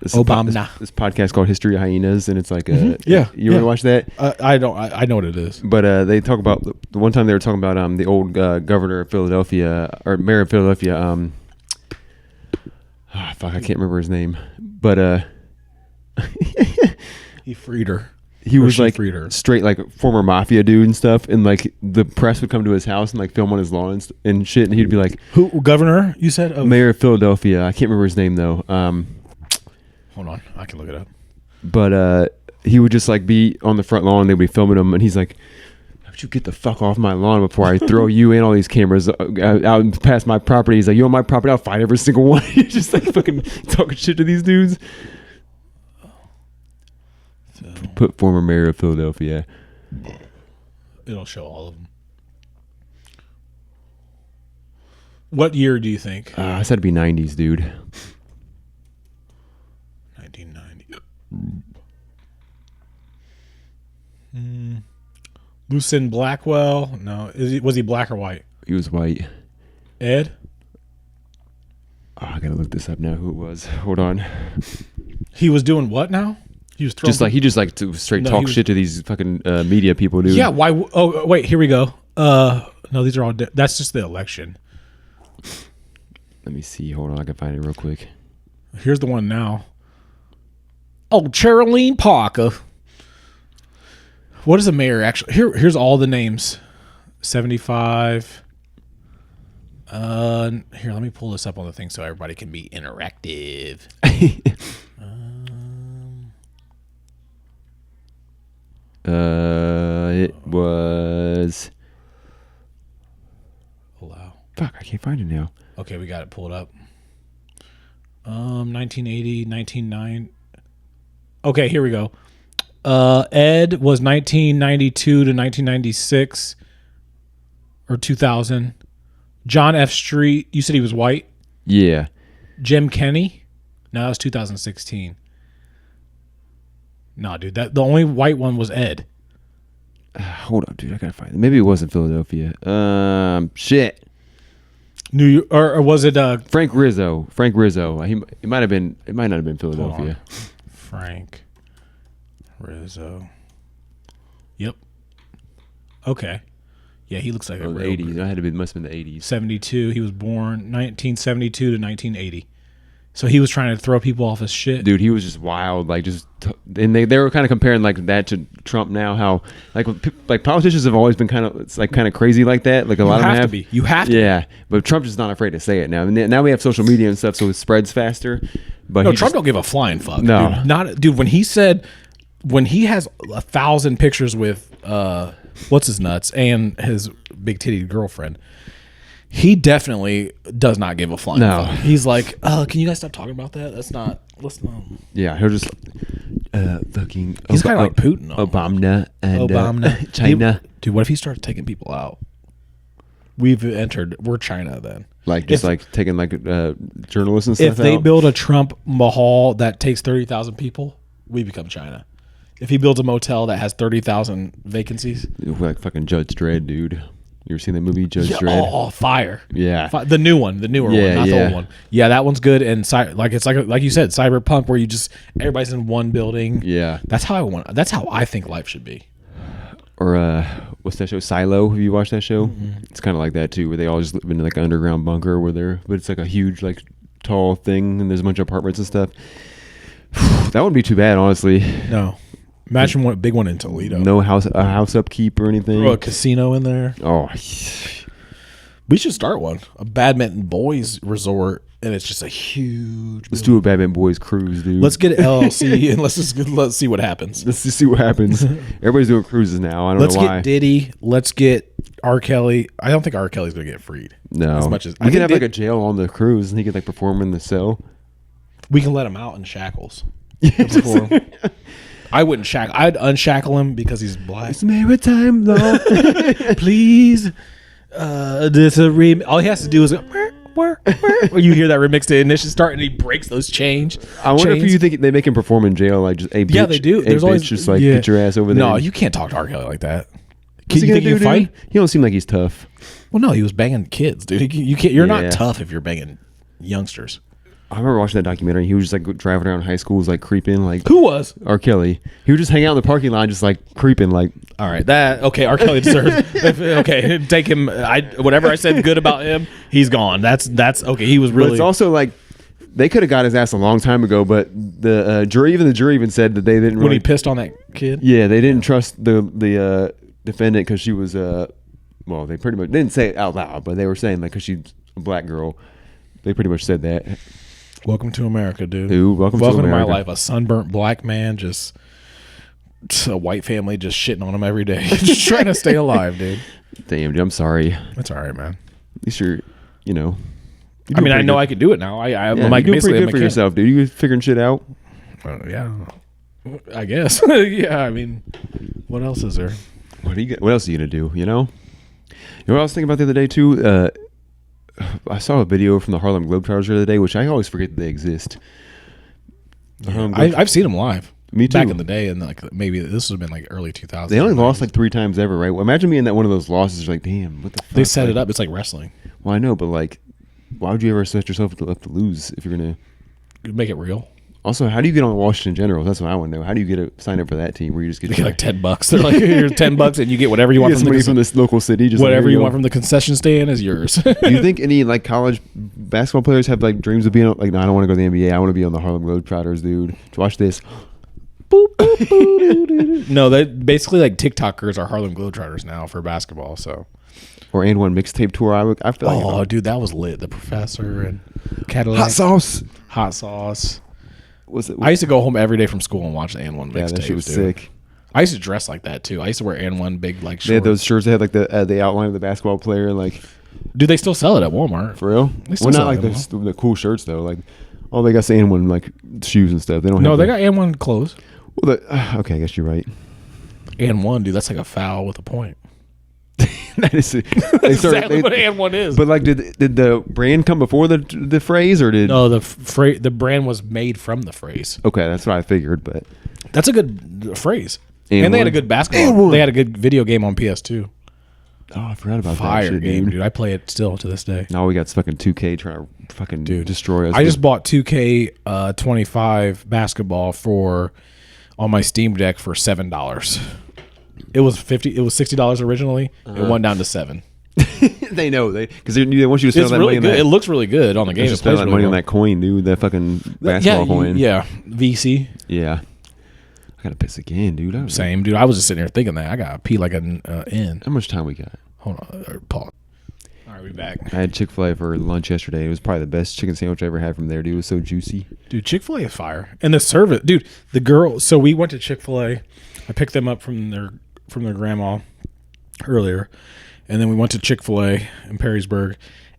[SPEAKER 1] Obama.
[SPEAKER 2] This podcast called History of Hyenas, and it's like
[SPEAKER 1] yeah.
[SPEAKER 2] You ever watch that?
[SPEAKER 1] I don't. I know what it is.
[SPEAKER 2] But they talk about the one time they were talking about the old governor of Philadelphia or mayor of Philadelphia. I can't remember his name, but
[SPEAKER 1] he freed her.
[SPEAKER 2] He was like straight like former mafia dude and stuff, and like the press would come to his house and like film on his lawn and shit, and he'd be like,
[SPEAKER 1] "Who governor? You said
[SPEAKER 2] mayor of Philadelphia? I can't remember his name though."
[SPEAKER 1] Hold on, I can look it up.
[SPEAKER 2] But he would just like be on the front lawn. They'd be filming him, and he's like, "How would you get the fuck off my lawn before I throw you and all these cameras out past my property?" He's like, "You on my property? I'll fight every single one." He's just like fucking talking shit to these dudes. Put former mayor of Philadelphia.
[SPEAKER 1] It'll show all of them. What year do you think?
[SPEAKER 2] I said it'd be 90s, dude.
[SPEAKER 1] 1990. Lucien Blackwell. No, was he black or white?
[SPEAKER 2] He was white.
[SPEAKER 1] Ed?
[SPEAKER 2] Oh, I gotta look this up now. Who it was? Hold on.
[SPEAKER 1] He was doing what now? He was
[SPEAKER 2] just to straight talk shit to these fucking media people, dude.
[SPEAKER 1] Yeah. Why? Oh, wait. Here we go. No, these are all. That's just the election.
[SPEAKER 2] Let me see. Hold on. I can find it real quick.
[SPEAKER 1] Here's the one now. Oh, Charlene Parker. What is the mayor actually? Here's all the names. 75. Here, let me pull this up on the thing so everybody can be interactive.
[SPEAKER 2] It was.
[SPEAKER 1] Allow.
[SPEAKER 2] Fuck, I can't find it now.
[SPEAKER 1] Okay, we got it pulled up. 1980, 1990. Okay, here we go. Ed was 1992 to 1996 or 2000. John F. Street, you said he was white?
[SPEAKER 2] Yeah.
[SPEAKER 1] Jim Kenney? No, that was 2016. No, dude, the only white one was Ed.
[SPEAKER 2] Hold up, dude. I gotta find it. Maybe it wasn't Philadelphia. Shit.
[SPEAKER 1] New York, or was it
[SPEAKER 2] Frank Rizzo? Frank Rizzo. It might have been. It might not have been Philadelphia.
[SPEAKER 1] Frank Rizzo. Yep. Okay. Yeah, he looks like a real
[SPEAKER 2] 80s. It had to be. Must have been the 80s.
[SPEAKER 1] 72. He was born 1972 to 1980. So he was trying to throw people off his shit.
[SPEAKER 2] Dude, he was just wild. Like, and they were kind of comparing like that to Trump now. How like politicians have always been kind of crazy like that. Like a lot of them have.
[SPEAKER 1] You have to.
[SPEAKER 2] Yeah, but Trump is not afraid to say it now. And now we have social media and stuff, so it spreads faster. But
[SPEAKER 1] no, Trump don't give a flying fuck.
[SPEAKER 2] No,
[SPEAKER 1] dude. When he has 1,000 pictures with what's his nuts and his big titty girlfriend, he definitely does not give a flying fuck. He's like, can you guys stop talking about that? Let's not.
[SPEAKER 2] Yeah, he'll just fucking.
[SPEAKER 1] He's kind of like Putin.
[SPEAKER 2] Obama and China.
[SPEAKER 1] Dude, what if he starts taking people out? We're China then.
[SPEAKER 2] Like just taking journalists and stuff.
[SPEAKER 1] If they build a Trump Mahal that takes 30,000 people, we become China. If he builds a motel that has 30,000 vacancies,
[SPEAKER 2] like fucking Judge Dredd, dude. You ever seen that movie, Judge Dredd?
[SPEAKER 1] Oh, fire!
[SPEAKER 2] Yeah,
[SPEAKER 1] the newer one, not the old one. Yeah, that one's good. And like you said, cyberpunk, where everybody's in one building.
[SPEAKER 2] Yeah,
[SPEAKER 1] that's how I think life should be.
[SPEAKER 2] Or what's that show? Silo. Have you watched that show?
[SPEAKER 1] Mm-hmm.
[SPEAKER 2] It's kind of like that too, where they all just live in like an underground bunker but it's like a huge like tall thing, and there's a bunch of apartments and stuff. That wouldn't be too bad, honestly.
[SPEAKER 1] No. Imagine one big one in Toledo.
[SPEAKER 2] No house upkeep or anything.
[SPEAKER 1] Throw a casino in there.
[SPEAKER 2] Oh,
[SPEAKER 1] we should start one. A badminton boys resort, and it's just a huge.
[SPEAKER 2] Let's do a badminton boys cruise, dude.
[SPEAKER 1] Let's get an LLC and let's see what happens.
[SPEAKER 2] Let's just see what happens. Everybody's doing cruises now. I don't know why.
[SPEAKER 1] Let's get Diddy. Let's get R. Kelly. I don't think R. Kelly's gonna get freed.
[SPEAKER 2] No,
[SPEAKER 1] as much as
[SPEAKER 2] we could have like a jail on the cruise, and he could like perform in the cell.
[SPEAKER 1] We can let him out in shackles. I wouldn't shackle. I'd unshackle him because he's black.
[SPEAKER 2] It's maritime law.
[SPEAKER 1] Please. This all he has to do is go, where you hear that remix to initially start, and he breaks those chains.
[SPEAKER 2] I wonder if you think they make him perform in jail, like just a bitch.
[SPEAKER 1] Yeah, they do.
[SPEAKER 2] There's always just like get your ass over there.
[SPEAKER 1] No, you can't talk to R. Kelly like that.
[SPEAKER 2] What's he think you fight? He don't seem like he's tough.
[SPEAKER 1] Well, no, he was banging kids, dude. You can't. You're not tough if you're banging youngsters.
[SPEAKER 2] I remember watching that documentary. He was just like driving around high schools, like creeping. Like
[SPEAKER 1] who was
[SPEAKER 2] R. Kelly? He would just hang out in the parking lot, just like creeping. Like,
[SPEAKER 1] all right, R. Kelly deserves. Okay, take him. Whatever I said good about him, he's gone. That's okay. He was really.
[SPEAKER 2] But it's also like they could have got his ass a long time ago, but the jury even said that they didn't.
[SPEAKER 1] When he pissed on that kid.
[SPEAKER 2] Yeah, they didn't trust the defendant because she was well, they pretty much didn't say it out loud, but they were saying like because she's a black girl, they pretty much said that.
[SPEAKER 1] Welcome to America, dude.
[SPEAKER 2] Welcome
[SPEAKER 1] to my life. A sunburnt black man, just a white family just shitting on him every day, just trying to stay alive, dude.
[SPEAKER 2] Damn, dude, I'm sorry.
[SPEAKER 1] That's all right, man.
[SPEAKER 2] At least you're
[SPEAKER 1] I mean, I know I could do it now. I'm like
[SPEAKER 2] you're doing pretty good for yourself, dude. You figuring shit out.
[SPEAKER 1] Yeah, I guess. Yeah, I mean, what else is there?
[SPEAKER 2] What else are you gonna do? You know what I was thinking about the other day too. I saw a video from the Harlem Globetrotters the other day, which I always forget that they exist.
[SPEAKER 1] Yeah, I've seen them live.
[SPEAKER 2] Me too.
[SPEAKER 1] Back in the day, and like maybe this would have been like early 2000s.
[SPEAKER 2] They only lost like 3 times ever, right? Well, imagine being that one of those losses. You're like, damn, what the fuck?
[SPEAKER 1] They set it up. It's like wrestling.
[SPEAKER 2] Well, I know, but like, why would you ever set yourself up to lose if you're gonna
[SPEAKER 1] make it real?
[SPEAKER 2] Also, how do you get on Washington Generals? That's what I want to know. How do you get a sign up for that team where you just get
[SPEAKER 1] like $10? They're like, here's $10 and you get whatever you want
[SPEAKER 2] from this local city. Just
[SPEAKER 1] whatever you want from the concession stand is yours.
[SPEAKER 2] Do you think any like college basketball players have like dreams of being like, no, I don't want to go to the NBA. I want to be on the Harlem Globetrotters, dude. Watch this.
[SPEAKER 1] Boop, boop, boop, no, they basically like TikTokers are Harlem Globetrotters now for basketball. So,
[SPEAKER 2] or and one mixtape tour. I feel like.
[SPEAKER 1] Oh, dude, that was lit. The Professor and Cadillac. Hot sauce. I used to go home every day from school and watch the And One mixtape.
[SPEAKER 2] Yeah, that shit was sick.
[SPEAKER 1] I used to dress like that too. I used to wear And One big like shorts.
[SPEAKER 2] They had those shirts that had like the outline of the basketball player. Like,
[SPEAKER 1] do they still sell it at Walmart?
[SPEAKER 2] For real? Well, not like the cool shirts though. Like, all they got And One like shoes and stuff. They don't.
[SPEAKER 1] No, they got And One clothes.
[SPEAKER 2] Well, okay, I guess you're right.
[SPEAKER 1] And One, dude, that's like a foul with a point.
[SPEAKER 2] That is
[SPEAKER 1] exactly what And One is.
[SPEAKER 2] But like, did the brand come before the phrase, or did
[SPEAKER 1] no the brand was made from the phrase?
[SPEAKER 2] Okay, that's what I figured. But
[SPEAKER 1] that's a good phrase. And they had a good basketball. They had a good video game on PS2.
[SPEAKER 2] Oh, I forgot about
[SPEAKER 1] Fire
[SPEAKER 2] that shit,
[SPEAKER 1] game, dude. I play it still to this day.
[SPEAKER 2] Now we got fucking 2K trying to fucking destroy us.
[SPEAKER 1] I just bought 2K 25 basketball on my Steam Deck for $7. It was $60 originally. It went down to $7.
[SPEAKER 2] They know because they want you to spend
[SPEAKER 1] It's
[SPEAKER 2] that
[SPEAKER 1] really
[SPEAKER 2] money.
[SPEAKER 1] good. It looks really good on the game.
[SPEAKER 2] Just spend that money on that coin, dude. That fucking basketball coin.
[SPEAKER 1] Yeah, VC.
[SPEAKER 2] Yeah. I gotta piss again, dude.
[SPEAKER 1] Same, dude. I was just sitting here thinking that I gotta pee like an N.
[SPEAKER 2] How much time we got?
[SPEAKER 1] Hold on, pause. All right, we back.
[SPEAKER 2] I had Chick-fil-A for lunch yesterday. It was probably the best chicken sandwich I ever had from there, dude. It was so juicy.
[SPEAKER 1] Dude, Chick-fil-A is fire. And the service, dude, the girl, so we went to Chick-fil-A. I picked them up from their grandma earlier. And then we went to Chick-fil-A in Perrysburg.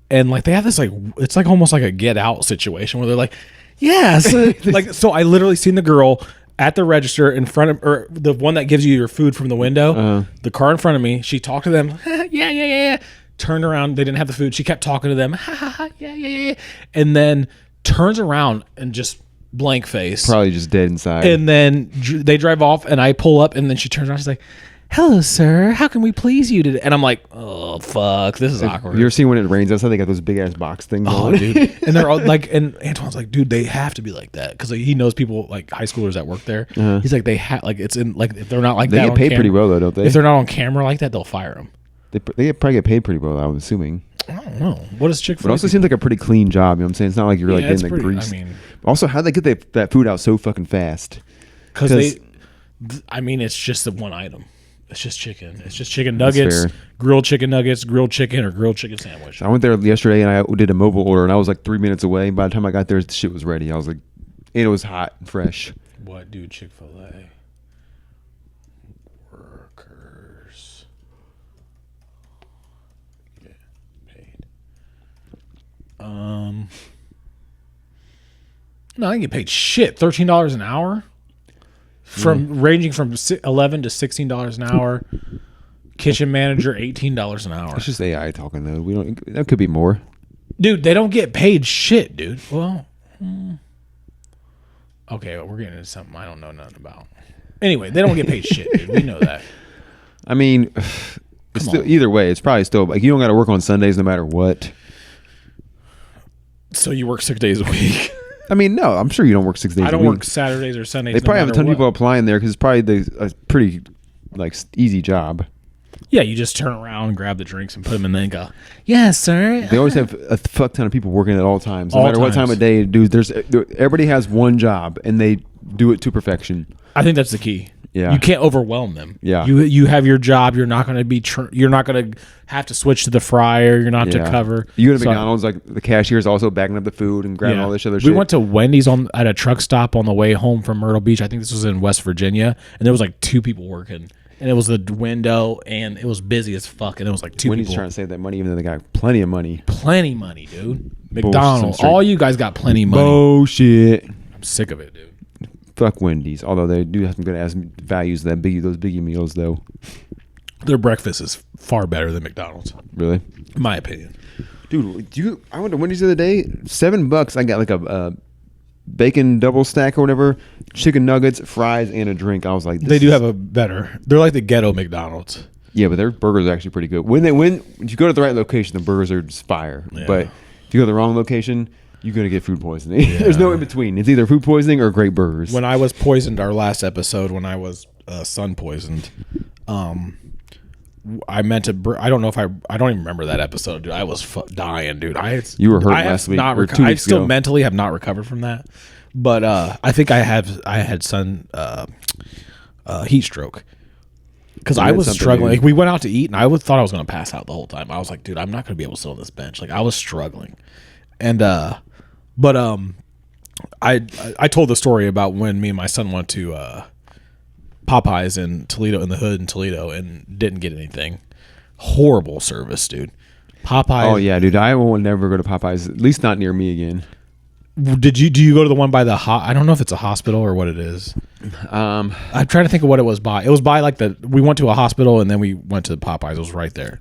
[SPEAKER 1] And like they have this like, it's like almost like a Get Out situation where they're like, yes. Like, so I literally seen the girl at the register in front of, or the one that gives you your food from the window, the car in front of me. She talked to them. Yeah. Turned around. They didn't have the food. She kept talking to them. Yeah. And then turns around and just blank face.
[SPEAKER 2] Probably just dead inside.
[SPEAKER 1] And then they drive off and I pull up and then she turns around. She's like, hello, sir. How can we please you today? And I'm like, oh, fuck. This is awkward.
[SPEAKER 2] You ever seen when it rains outside? They got those big ass box things on.
[SPEAKER 1] Dude. And they're all like, and Antoine's like, dude, they have to be like that. Cause like, he knows people like high schoolers that work there. He's like, they have, like, it's in, like, if they're not like
[SPEAKER 2] they
[SPEAKER 1] that.
[SPEAKER 2] They get paid pretty well, though, don't they?
[SPEAKER 1] If they're not on camera like that, they'll fire them.
[SPEAKER 2] They probably get paid pretty well, I'm assuming.
[SPEAKER 1] I don't know. What is Chick-fil-A?
[SPEAKER 2] But it also seems like a pretty clean job. You know what I'm saying? It's not like you're like getting the grease.
[SPEAKER 1] I mean,
[SPEAKER 2] also, how'd they get that food out so fucking fast?
[SPEAKER 1] Because it's just the one item. It's just chicken. It's just chicken nuggets, grilled chicken nuggets, grilled chicken, or grilled chicken sandwich.
[SPEAKER 2] I went there yesterday and I did a mobile order and I was like 3 minutes away. By the time I got there, the shit was ready. I was like, and it was hot and fresh.
[SPEAKER 1] What, dude? Chick-fil-A workers get paid? No, I get paid shit. $13 an hour. Ranging from $11 to $16 an hour. Kitchen manager $18 an hour.
[SPEAKER 2] It's just AI talking though. We don't. That could be more.
[SPEAKER 1] Dude, they don't get paid shit, dude. Well, okay, we're getting into something I don't know nothing about. Anyway, they don't get paid shit, dude. We know that.
[SPEAKER 2] I mean, it's still, either way, it's probably still like you don't got to work on Sundays no matter what.
[SPEAKER 1] So you work 6 days a week.
[SPEAKER 2] I mean, no, I'm sure you don't work 6 days a week.
[SPEAKER 1] I don't work Saturdays or Sundays.
[SPEAKER 2] They probably have a ton of people applying there because it's probably a pretty like easy job.
[SPEAKER 1] Yeah, you just turn around and grab the drinks and put them in there and go, yes, sir.
[SPEAKER 2] They always have a fuck ton of people working at all times. No matter what time of day, dude, everybody has one job and they do it to perfection. I
[SPEAKER 1] think that's the key.
[SPEAKER 2] Yeah.
[SPEAKER 1] You can't overwhelm them.
[SPEAKER 2] Yeah.
[SPEAKER 1] You have your job. You're not going to be. You're not going to have to switch to the fryer. You're not to cover.
[SPEAKER 2] You go to McDonald's, like the cashier's also backing up the food and grabbing all this other shit.
[SPEAKER 1] We went to Wendy's at a truck stop on the way home from Myrtle Beach. I think this was in West Virginia, and there was like 2 people working, and it was the window, and it was busy as fuck, and it was like 2
[SPEAKER 2] Wendy's
[SPEAKER 1] people.
[SPEAKER 2] Trying to save that money, even though they got plenty of money.
[SPEAKER 1] Plenty money, dude. McDonald's, all you guys got plenty of money.
[SPEAKER 2] Bullshit.
[SPEAKER 1] I'm sick of it, dude.
[SPEAKER 2] Fuck Wendy's. Although they do have some good ass values those biggie meals though.
[SPEAKER 1] Their breakfast is far better than McDonald's.
[SPEAKER 2] Really?
[SPEAKER 1] In my opinion.
[SPEAKER 2] Dude, I went to Wendy's the other day. $7. I got like a bacon double stack or whatever, chicken nuggets, fries, and a drink. I was like,
[SPEAKER 1] they do have a better. They're like the ghetto McDonald's.
[SPEAKER 2] Yeah, but their burgers are actually pretty good. When you go to the right location, the burgers are just fire. Yeah. But if you go to the wrong location, you're going to get food poisoning. Yeah. There's no in between. It's either food poisoning or great burgers.
[SPEAKER 1] When I was poisoned, our last episode, when I was sun poisoned, I meant to. I don't know if I don't even remember that episode, dude. I was dying, dude.
[SPEAKER 2] You were hurt last week. Or 2
[SPEAKER 1] I
[SPEAKER 2] weeks
[SPEAKER 1] still
[SPEAKER 2] ago.
[SPEAKER 1] mentally have not recovered from that, but I think I had sun heat stroke because I was struggling. Like, we went out to eat, and I thought I was going to pass out the whole time. I was like, dude, I'm not going to be able to sit on this bench. Like, I was struggling, and I told the story about when me and my son went to Popeyes in Toledo, in the hood in Toledo, and didn't get anything. Horrible service, dude. Popeyes.
[SPEAKER 2] Oh yeah, dude. I will never go to Popeyes. At least not near me again.
[SPEAKER 1] Do you go to the one by the I don't know if it's a hospital or what it is. I'm trying to think of what it was by. It was by like we went to a hospital and then we went to the Popeyes. It was right there.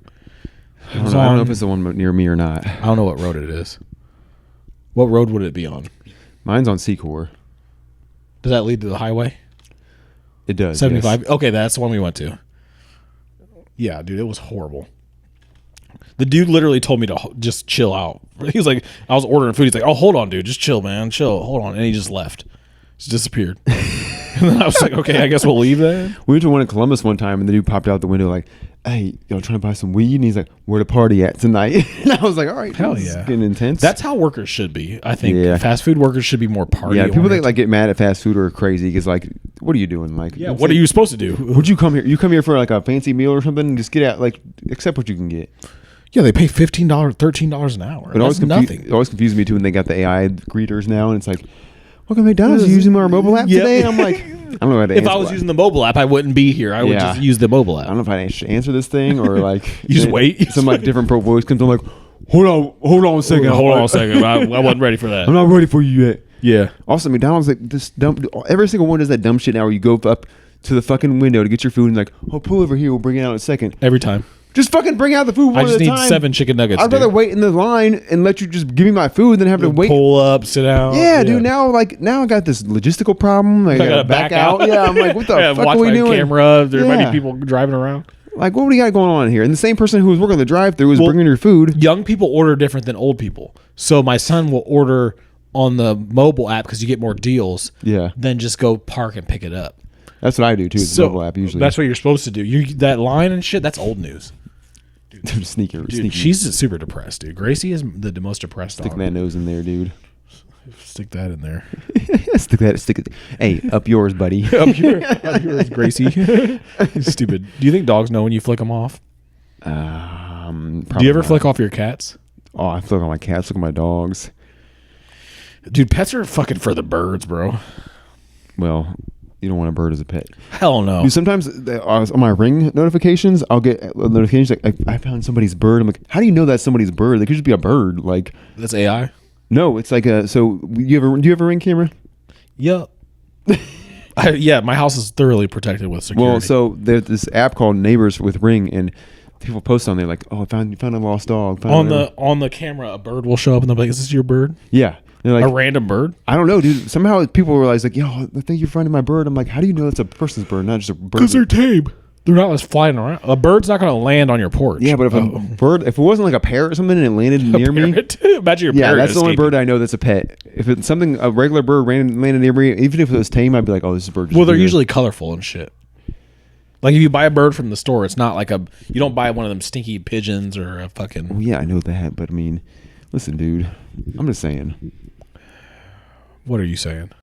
[SPEAKER 2] I don't know if it's the one near me or not.
[SPEAKER 1] I don't know what road it is. What road would it be on?
[SPEAKER 2] Mine's on Secor.
[SPEAKER 1] Does that lead to the highway?
[SPEAKER 2] It does.
[SPEAKER 1] 75.
[SPEAKER 2] Yes.
[SPEAKER 1] Okay, that's the one we went to. Yeah, dude, it was horrible. The dude literally told me to just chill out. He was like, I was ordering food. He's like, oh, hold on, dude. Just chill, man. Chill. Hold on. And he just left. Just disappeared. And then I was like, okay, I guess we'll leave then.
[SPEAKER 2] We went to one in Columbus one time, and the dude popped out the window like, hey, trying to buy some weed? And he's like, where the party at tonight? And I was like, all right,
[SPEAKER 1] hell
[SPEAKER 2] this is
[SPEAKER 1] yeah,
[SPEAKER 2] getting intense.
[SPEAKER 1] That's how workers should be. I think
[SPEAKER 2] Yeah.
[SPEAKER 1] fast food workers should be more party.
[SPEAKER 2] Yeah, people
[SPEAKER 1] oriented.
[SPEAKER 2] that like get mad at fast food are crazy because like, what are you doing? Like,
[SPEAKER 1] Yeah, what are you supposed to do?
[SPEAKER 2] Would you come here? You come here for like a fancy meal or something? And just get out, like, accept what you can get.
[SPEAKER 1] Yeah, they pay $15, $13 an hour. That's nothing.
[SPEAKER 2] It always confused me too when they got the AI greeters now, and it's like, welcome to McDonald's. Are you using our mobile app today? And I'm like, I don't know how to
[SPEAKER 1] If
[SPEAKER 2] answer
[SPEAKER 1] I was
[SPEAKER 2] that.
[SPEAKER 1] using the mobile app, I wouldn't be here. I would just use the mobile
[SPEAKER 2] I
[SPEAKER 1] app.
[SPEAKER 2] don't know if I should answer this thing or like
[SPEAKER 1] You just wait.
[SPEAKER 2] Some like different pro voice comes. I'm like, hold on a second.
[SPEAKER 1] Hold on a second. I wasn't ready for that.
[SPEAKER 2] I'm not ready for you yet.
[SPEAKER 1] Yeah.
[SPEAKER 2] Also, McDonald's like this dumb. Every single one does that dumb shit now where you go up to the fucking window to get your food and like, oh, pull over here. We'll bring it out in a second.
[SPEAKER 1] Every time.
[SPEAKER 2] Just fucking bring out the food one
[SPEAKER 1] I just
[SPEAKER 2] at a
[SPEAKER 1] need
[SPEAKER 2] time.
[SPEAKER 1] 7 chicken nuggets.
[SPEAKER 2] I'd rather wait in the line and let you just give me my food than have to wait.
[SPEAKER 1] Pull up, sit down.
[SPEAKER 2] Yeah, dude. Now I got this logistical problem. I gotta back out. Yeah, I'm like, what the fuck
[SPEAKER 1] watch
[SPEAKER 2] are we
[SPEAKER 1] my
[SPEAKER 2] doing?
[SPEAKER 1] camera. There might
[SPEAKER 2] Yeah.
[SPEAKER 1] be people driving around.
[SPEAKER 2] Like, what do we got going on here? And the same person who was working the drive-thru was bringing your food.
[SPEAKER 1] Young people order different than old people. So my son will order on the mobile app because you get more deals.
[SPEAKER 2] Yeah,
[SPEAKER 1] Than just go park and pick it up.
[SPEAKER 2] that's what I do too. It's the mobile app usually.
[SPEAKER 1] That's what you're supposed to do. That line and shit. That's old news.
[SPEAKER 2] sneaky.
[SPEAKER 1] Dude, she's super depressed, dude. Gracie is the most depressed
[SPEAKER 2] Stick
[SPEAKER 1] dog.
[SPEAKER 2] that nose in there, dude.
[SPEAKER 1] Stick that in there.
[SPEAKER 2] Stick it. Hey, up yours, buddy.
[SPEAKER 1] up yours, Gracie. Stupid. Do you think dogs know when you flick them off? Do you ever flick off your cats?
[SPEAKER 2] Oh, I flick on my cats. Flick on my dogs.
[SPEAKER 1] Dude, pets are fucking for the birds, bro.
[SPEAKER 2] Well, you don't want a bird as a pet.
[SPEAKER 1] Hell no.
[SPEAKER 2] Dude, sometimes on my Ring notifications, I'll get notifications like I found somebody's bird. I'm like, how do you know that's somebody's bird? They could just be a bird. Like,
[SPEAKER 1] That's AI.
[SPEAKER 2] no, it's like a. So do you have a Ring camera?
[SPEAKER 1] Yep. Yeah, my house is thoroughly protected with security.
[SPEAKER 2] Well, so there's this app called Neighbors with Ring, and people post on there like, "Oh, you found a lost dog."
[SPEAKER 1] on the camera, a bird will show up and they'll be like, "Is this your bird?"
[SPEAKER 2] Yeah, they're like
[SPEAKER 1] A random bird?
[SPEAKER 2] I don't know, dude. Somehow people realize like, "Yo, I think you're finding my bird." I'm like, "How do you know it's a person's bird, not just a bird?"
[SPEAKER 1] Because they're tame. They're not just flying around. A bird's not going to land on your porch.
[SPEAKER 2] Yeah, but if a bird, if it wasn't like a parrot or something and it landed near me,
[SPEAKER 1] imagine your
[SPEAKER 2] yeah,
[SPEAKER 1] parrot.
[SPEAKER 2] that's the only
[SPEAKER 1] escaping.
[SPEAKER 2] bird I know that's a pet. If it's something a regular bird landed near me, even if it was tame, I'd be like, "Oh, this is a bird."
[SPEAKER 1] Well, they're usually colorful and shit. Like if you buy a bird from the store, it's not like you don't buy one of them stinky pigeons or a fucking.
[SPEAKER 2] Well, yeah, I know that, but I mean, listen, dude, I'm just saying.
[SPEAKER 1] What are you saying?